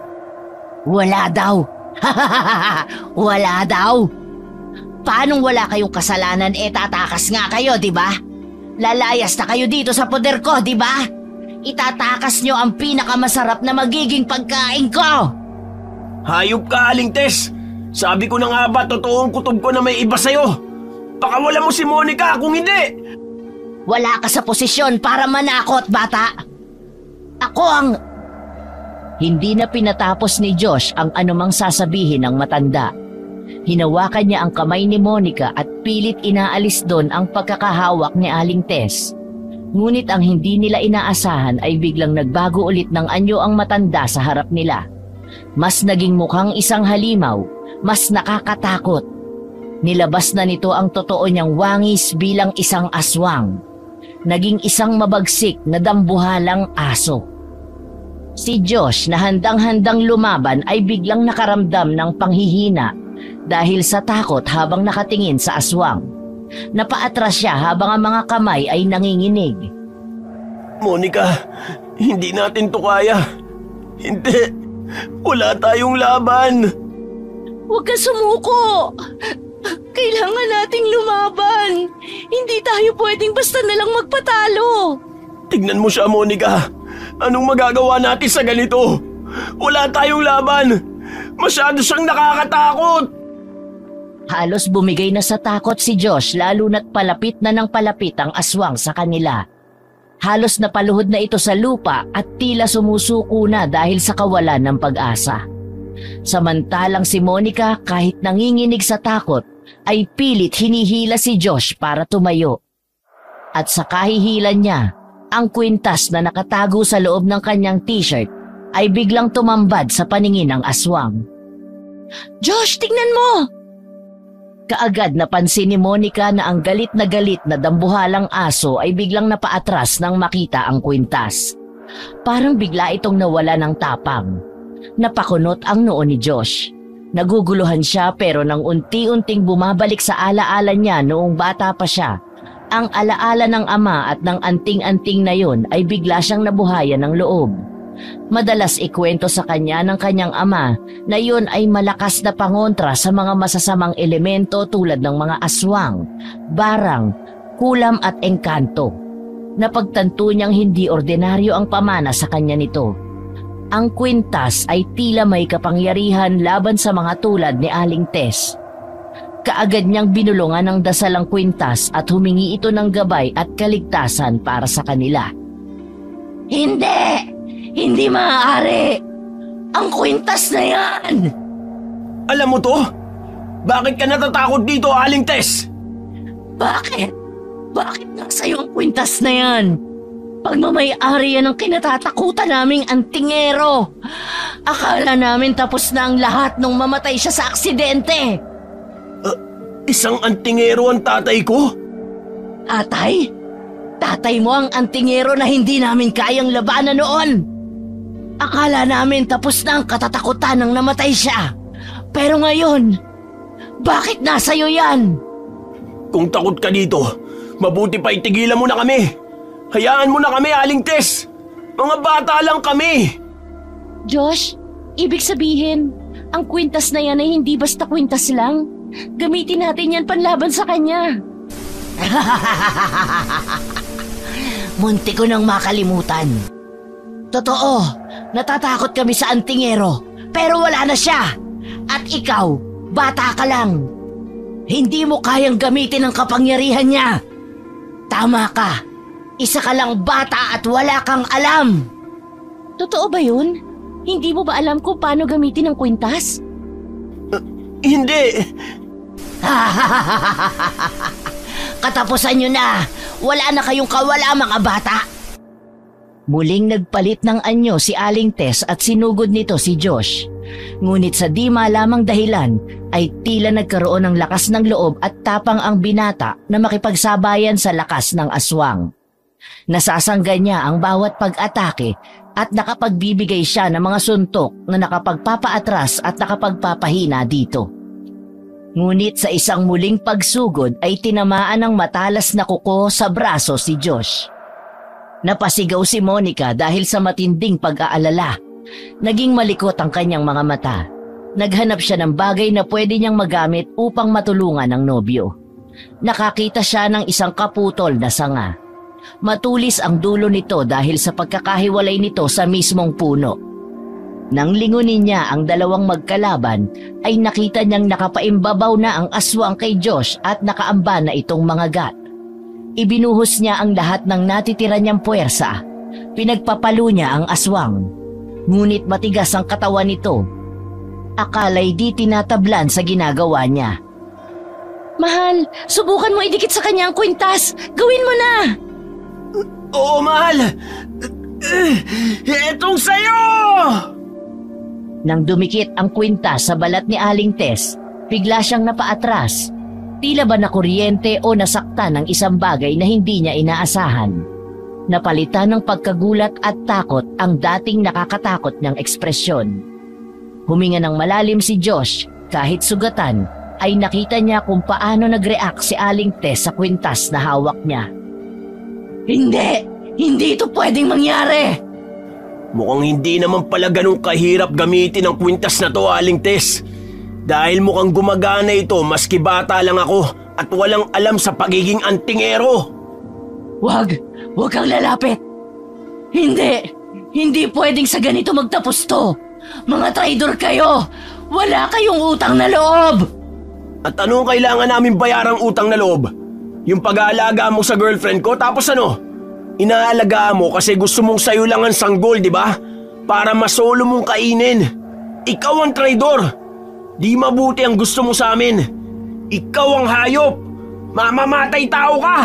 Wala daw. Wala daw. Paanong wala kayong kasalanan tatakas nga kayo, di ba? Lalayas na kayo dito sa poder ko, di ba? Itatakas nyo ang pinakamasarap na magiging pagkain ko. Hayop ka, Aling Tess! Sabi ko na nga ba totoong kutob ko na may iba sa'yo? Pakawala mo si Monica kung hindi! Wala ka sa posisyon para manakot, bata. Ako ang... Hindi na pinatapos ni Josh ang anumang sasabihin ng matanda. Hinawakan niya ang kamay ni Monica at pilit inaalis doon ang pagkakahawak ni Aling Tess. Ngunit ang hindi nila inaasahan ay biglang nagbago ulit ng anyo ang matanda sa harap nila. Mas naging mukhang isang halimaw, mas nakakatakot. Nilabas na nito ang totoo niyang wangis bilang isang aswang. Naging isang mabagsik na dambuhalang aso. Si Josh na handang-handang lumaban ay biglang nakaramdam ng panghihina dahil sa takot habang nakatingin sa aswang. Napaatras siya habang ang mga kamay ay nanginginig. Monica, hindi natin to kaya. Hindi. Wala tayong laban. Huwag ka sumuko. Kailangan nating lumaban. Hindi tayo pwedeng basta nalang magpatalo. Tignan mo siya, Monica. Anong magagawa natin sa ganito? Wala tayong laban. Masyado siyang nakakatakot. Halos bumigay na sa takot si Josh lalo na't palapit na ng palapit ang aswang sa kanila. Halos napaluhod na ito sa lupa at tila sumusuko na dahil sa kawalan ng pag-asa. Samantalang si Monica kahit nanginginig sa takot ay pilit hinihila si Josh para tumayo. At sa kahihilan niya, ang kwintas na nakatago sa loob ng kanyang t-shirt ay biglang tumambad sa paningin ng aswang. Josh, tingnan mo! Kaagad napansin ni Monica na ang galit na dambuhalang aso ay biglang napaatras nang makita ang kwintas. Parang bigla itong nawala ng tapang. Napakunot ang noo ni Josh. Naguguluhan siya pero nang unti-unting bumabalik sa alaala niya noong bata pa siya, ang alaala ng ama at ng anting-anting na yun ay bigla siyang nabuhayan ng loob. Madalas ikwento sa kanya ng kanyang ama na yun ay malakas na pangontra sa mga masasamang elemento tulad ng mga aswang, barang, kulam at engkanto. Napagtanto niyang hindi ordinaryo ang pamana sa kanya nito. Ang kwintas ay tila may kapangyarihan laban sa mga tulad ni Aling Tess. Kaagad niyang binulungan ng dasal ang kwintas at humingi ito ng gabay at kaligtasan para sa kanila. Hindi! Hindi maaari! Ang kwintas na yan! Alam mo to? Bakit ka natatakot dito, Aling Tess? Bakit? Bakit nasa iyo ang kwintas na yan? Pagmamay-ari yan ang kinatatakutan naming antingero. Akala namin tapos na ang lahat nung mamatay siya sa aksidente. Isang antingero ang tatay ko? Tatay? Tatay mo ang antingero na hindi namin kayang labanan noon. Akala namin tapos na ang katatakutan nang namatay siya. Pero ngayon, bakit nasa iyo yan? Kung takot ka dito, mabuti pa itigilan mo na kami. Hayaan mo na kami, Aling Tess. Mga bata lang kami. Josh, ibig sabihin, ang kwintas na yan ay hindi basta kwintas lang. Gamitin natin yan panlaban sa kanya. Munti ko nang makalimutan. Totoo, natatakot kami sa antingero, pero wala na siya. At ikaw, bata ka lang. Hindi mo kayang gamitin ang kapangyarihan niya. Tama ka, isa ka lang bata at wala kang alam. Totoo ba yun? Hindi mo ba alam kung paano gamitin ang kwintas? Hindi. Katapusan nyo na. Wala na kayong kawala, mga bata. Muling nagpalit ng anyo si Aling Tess at sinugod nito si Josh. Ngunit sa di malamang dahilan ay tila nagkaroon ng lakas ng loob at tapang ang binata na makipagsabayan sa lakas ng aswang. Nasasangga niya ang bawat pag-atake at nakapagbibigay siya ng mga suntok na nakapagpapaatras at nakapagpapahina dito. Ngunit sa isang muling pagsugod ay tinamaan ng matalas na kuko sa braso si Josh. Napasigaw si Monica dahil sa matinding pag-aalala. Naging malikot ang kanyang mga mata. Naghanap siya ng bagay na pwede niyang magamit upang matulungan ang nobyo. Nakakita siya ng isang kaputol na sanga. Matulis ang dulo nito dahil sa pagkakahiwalay nito sa mismong puno. Nang lingunin niya ang dalawang magkalaban, ay nakita niyang nakapaimbabaw na ang aswang kay Josh at nakaamba na itong mga gat. Ibinuhos niya ang lahat ng natitira niyang puwersa. Pinagpapalo niya ang aswang. Ngunit matigas ang katawan nito. Akala'y di tinatablan sa ginagawa niya. Mahal, subukan mo idikit sa kanya ang kwintas. Gawin mo na! Oo, mahal. Etong sayo! Nang dumikit ang kwintas sa balat ni Aling Tess, bigla siyang napaatras. Tila ba nakuryente o nasaktan ng isang bagay na hindi niya inaasahan. Napalitan ng pagkagulat at takot ang dating nakakatakot niyang ekspresyon. Huminga ng malalim si Josh, kahit sugatan, ay nakita niya kung paano nag-react si Aling Tess sa kwintas na hawak niya. Hindi ito pwedeng mangyari! Mukhang hindi naman pala ganun kahirap gamitin ang kwintas na to, Aling Tess. Dahil mukhang gumagana ito maski bata lang ako at walang alam sa pagiging antingero. Huwag kang lalapit. Hindi pwedeng sa ganito magtapos to. Mga traidor kayo. Wala kayong utang na loob. At ano ang kailangan namin bayarang utang na loob? Yung pag-aalaga mo sa girlfriend ko, tapos ano? Inaalagaan mo kasi gusto mong sayo lang ang sanggol, di ba? Para masolo mong kainin. Ikaw ang traidor. Di mabuti ang gusto mo sa amin. Ikaw ang hayop. Mamamatay tao ka.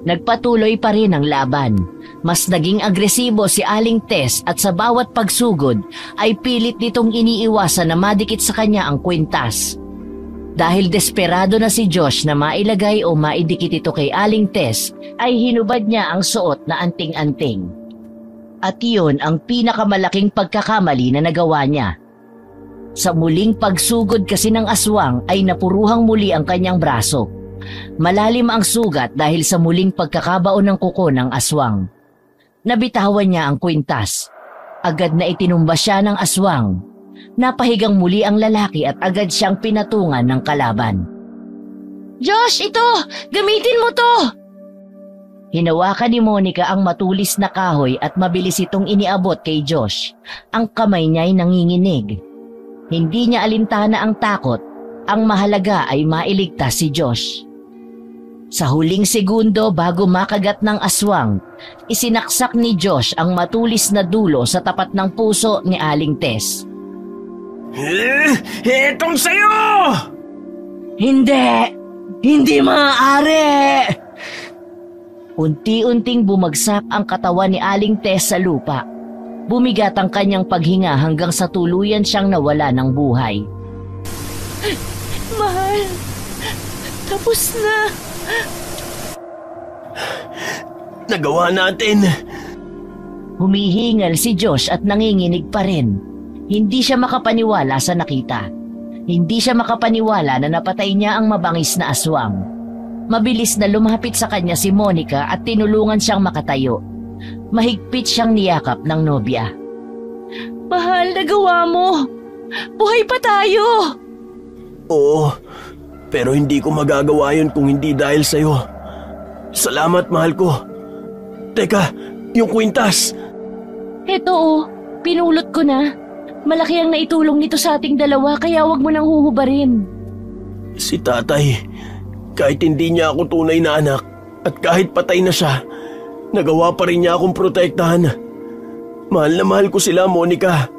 Nagpatuloy pa rin ang laban. Mas naging agresibo si Aling Tess at sa bawat pagsugod ay pilit nitong iniiwasan na madikit sa kanya ang kwintas. Dahil desperado na si Josh na mailagay o maidikit ito kay Aling Tess, ay hinubad niya ang suot na anting-anting. At iyon ang pinakamalaking pagkakamali na nagawa niya. Sa muling pagsugod kasi ng aswang ay napuruhang muli ang kanyang braso. Malalim ang sugat dahil sa muling pagkakabaon ng kuko ng aswang. Nabitawan niya ang kwintas. Agad na itinumba siya ng aswang. Napahigang muli ang lalaki at agad siyang pinatungan ng kalaban. Josh, ito! Gamitin mo to! Hinawakan ni Monica ang matulis na kahoy at mabilis itong iniabot kay Josh. Ang kamay niya ay nanginginig. Hindi niya alintana ang takot. Ang mahalaga ay mailigtas si Josh. Sa huling segundo bago makagat ng aswang, isinaksak ni Josh ang matulis na dulo sa tapat ng puso ni Aling Tess. Etong sayo! Hindi! Hindi maaari! Unti-unting bumagsak ang katawan ni Aling Tess sa lupa. Bumigat ang kanyang paghinga hanggang sa tuluyan siyang nawala ng buhay. Mahal, tapos na. Nagawa natin. Humihingal si Josh at nanginginig pa rin. Hindi siya makapaniwala sa nakita. Hindi siya makapaniwala na napatay niya ang mabangis na aswang. Mabilis na lumapit sa kanya si Monica at tinulungan siyang makatayo. Mahigpit siyang niyakap ng nobya. Mahal, nagawa mo. Buhay pa tayo. Oo, pero hindi ko magagawa yun kung hindi dahil sa'yo. Salamat, mahal ko. Teka, yung kwintas. Eto oh, pinulot ko na. Malaki ang naitulong nito sa ating dalawa kaya wag mo nang huhubarin. Si tatay, kahit hindi niya ako tunay na anak at kahit patay na siya, nagawa pa rin niya akong protektahan. Mahal na mahal ko sila, Monica.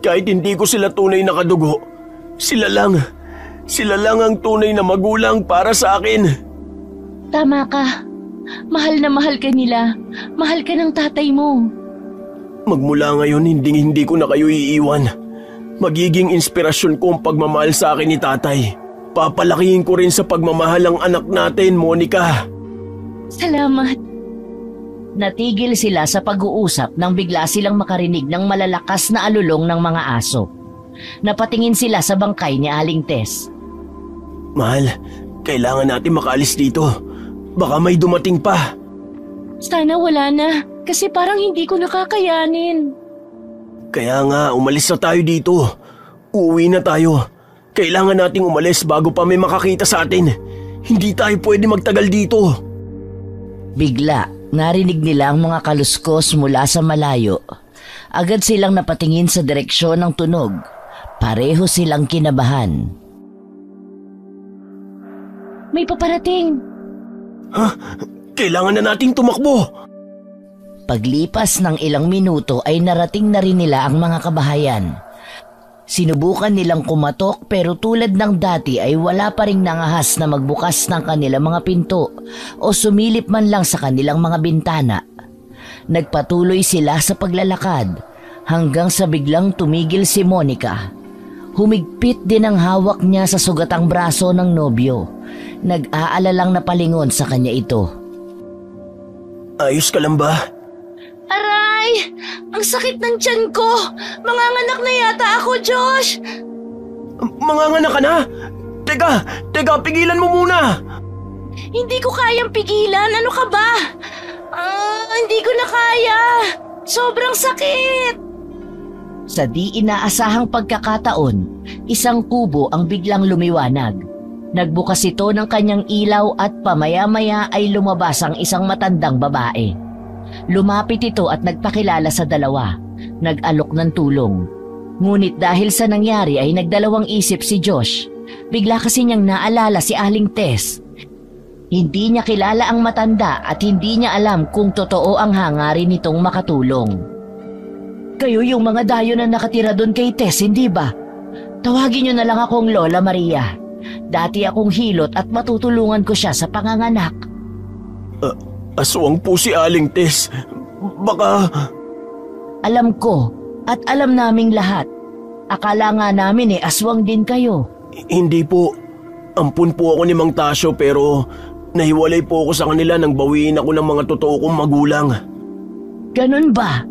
Kahit hindi ko sila tunay na kadugo, sila lang ang tunay na magulang para sa akin. Tama ka. Mahal na mahal ka nila. Mahal ka ng tatay mo. Magmula ngayon, hindi ko na kayo iiwan. Magiging inspirasyon ko ang pagmamahal sa akin ni tatay. Papalakihin ko rin sa pagmamahal ang anak natin, Monica. Salamat. Natigil sila sa pag-uusap nang bigla silang makarinig ng malalakas na alulong ng mga aso. Napatingin sila sa bangkay ni Aling Tess. Mahal, kailangan natin makaalis dito. Baka may dumating pa. Sana wala na, kasi parang hindi ko nakakayanin. Kaya nga, umalis na tayo dito. Uuwi na tayo. Kailangan nating umalis bago pa may makakita sa atin. Hindi tayo pwede magtagal dito. Bigla, narinig nila ang mga kaluskos mula sa malayo. Agad silang napatingin sa direksyon ng tunog. Pareho silang kinabahan. May paparating. Ha? Kailangan na nating tumakbo. Paglipas ng ilang minuto ay narating na rin nila ang mga kabahayan. Sinubukan nilang kumatok pero tulad ng dati ay wala pa ring nangahas na magbukas ng kanilang mga pinto o sumilip man lang sa kanilang mga bintana. Nagpatuloy sila sa paglalakad hanggang sa biglang tumigil si Monica. Humigpit din ang hawak niya sa sugatang braso ng nobyo. Nag-aalalang napalingon sa kanya ito. Ayos ka lang ba? Aray! Ang sakit ng tiyan ko! Manganganak na yata ako, Josh! Manganganak ka na? Teka, pigilan mo muna! Hindi ko kayang pigilan. Ano ka ba? Hindi ko na kaya. Sobrang sakit. Sa di inaasahang pagkakataon, isang kubo ang biglang lumiwanag. Nagbukas ito ng kanyang ilaw at pamaya-maya ay lumabas ang isang matandang babae. Lumapit ito at nagpakilala sa dalawa. Nag-alok ng tulong. Ngunit dahil sa nangyari ay nagdalawang isip si Josh. Bigla kasi niyang naalala si Aling Tess. Hindi niya kilala ang matanda at hindi niya alam kung totoo ang hangarin nitong makatulong. Kayo yung mga dayo na nakatira doon kay Tess, hindi ba? Tawagin niyo na lang akong Lola Maria. Dati akong hilot at matutulungan ko siya sa panganganak. Aswang po si Aling Tess. Baka... Alam ko at alam naming lahat. Akala nga namin aswang din kayo. Hindi po. Ampun po ako ni Mang Tasyo pero nahiwalay po ako sa kanila nang bawiin ako ng mga totoo kong magulang. Ganun ba?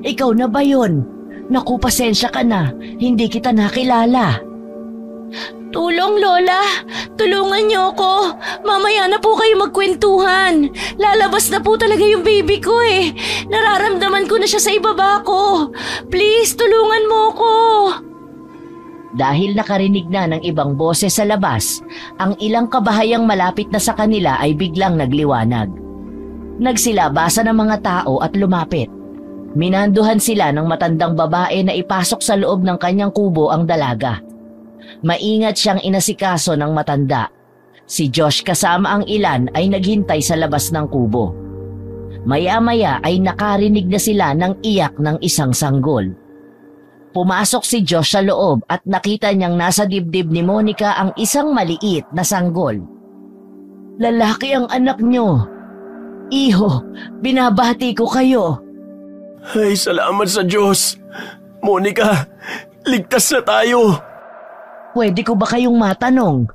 Ikaw na ba yun? Naku, pasensya ka na. Hindi kita nakilala. Tulong, Lola! Tulungan niyo ako! Mamaya na po kayo magkwentuhan! Lalabas na po talaga yung baby ko eh! Nararamdaman ko na siya sa ibaba ko! Please, tulungan mo ko! Dahil nakarinig na ng ibang boses sa labas, ang ilang kabahayang malapit na sa kanila ay biglang nagliwanag. Nagsilabasan ang mga tao at lumapit. Minanduhan sila ng matandang babae na ipasok sa loob ng kanyang kubo ang dalaga. Maingat siyang inasikaso ng matanda. Si Josh kasama ang ilan ay naghintay sa labas ng kubo. Maya-maya ay nakarinig na sila ng iyak ng isang sanggol. Pumasok si Josh sa loob at nakita niyang nasa dibdib ni Monica ang isang maliit na sanggol. Lalaki ang anak niyo. Iho, binabati ko kayo. Ay, salamat sa Diyos. Monica, ligtas na tayo. Pwede ko ba kayong matanong?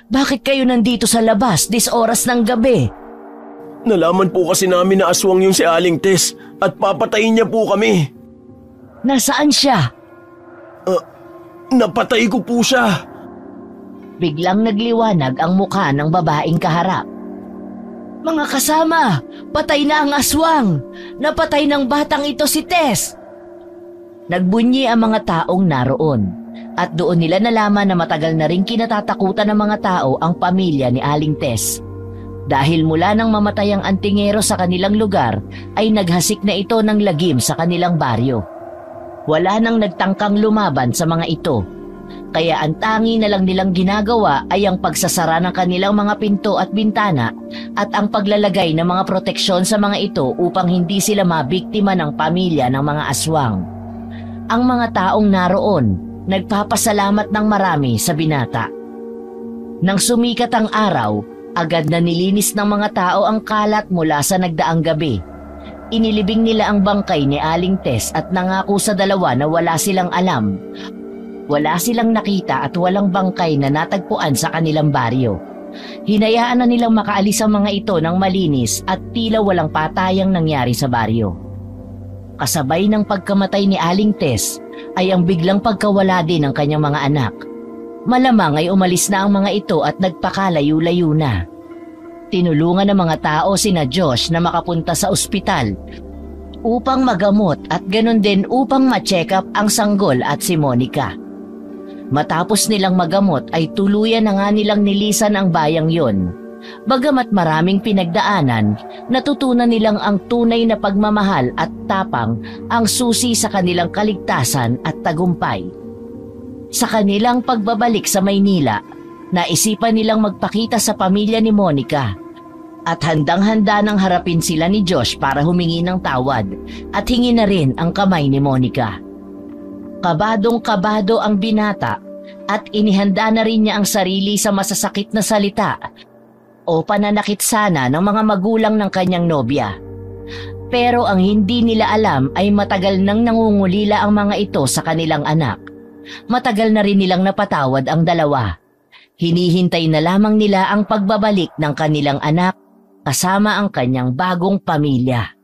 Bakit kayo nandito sa labas dis oras ng gabi? Nalaman po kasi namin na aswang yung si Aling Tess at papatayin niya po kami. Nasaan siya? Napatay ko po siya. Biglang nagliwanag ang mukha ng babaeng kaharap. Mga kasama, patay na ang aswang. Napatay ng batang ito si Tess. Nagbunyi ang mga taong naroon. At doon nila nalaman na matagal na rin kinatatakutan ng mga tao ang pamilya ni Aling Tess. Dahil mula nang mamatay ang antingero sa kanilang lugar, ay naghasik na ito ng lagim sa kanilang baryo. Wala nang nagtangkang lumaban sa mga ito. Kaya ang tangi na lang nilang ginagawa ay ang pagsasara ng kanilang mga pinto at bintana at ang paglalagay ng mga proteksyon sa mga ito upang hindi sila mabiktima ng pamilya ng mga aswang. Ang mga taong naroon nagpapasalamat ng marami sa binata. Nang sumikat ang araw, agad na nilinis ng mga tao ang kalat mula sa nagdaang gabi. Inilibing nila ang bangkay ni Aling Tess at nangako sa dalawa na wala silang alam. Wala silang nakita at walang bangkay na natagpuan sa kanilang baryo. Hinayaan na nilang makaalis ang mga ito ng malinis at tila walang patayang nangyari sa baryo. Kasabay ng pagkamatay ni Aling Tess ay ang biglang pagkawala din ng kanyang mga anak. Malamang ay umalis na ang mga ito at nagpakalayo-layo na. Tinulungan ng mga tao sina Josh na makapunta sa ospital upang magamot at ganun din upang ma-check up ang sanggol at si Monica. Matapos nilang magamot ay tuluyan na nga nilang nilisan ang bayang yon. Bagamat maraming pinagdaanan, natutunan nilang ang tunay na pagmamahal at tapang ang susi sa kanilang kaligtasan at tagumpay. Sa kanilang pagbabalik sa Maynila, naisipan nilang magpakita sa pamilya ni Monica at handang-handa nang harapin sila ni Josh para humingi ng tawad at hingi na rin ang kamay ni Monica. Kabadong-kabado ang binata at inihanda na rin niya ang sarili sa masasakit na salita o pananakit sana ng mga magulang ng kanyang nobya. Pero ang hindi nila alam ay matagal nang nangungulila ang mga ito sa kanilang anak. Matagal na rin nilang napatawad ang dalawa. Hinihintay na lamang nila ang pagbabalik ng kanilang anak kasama ang kanyang bagong pamilya.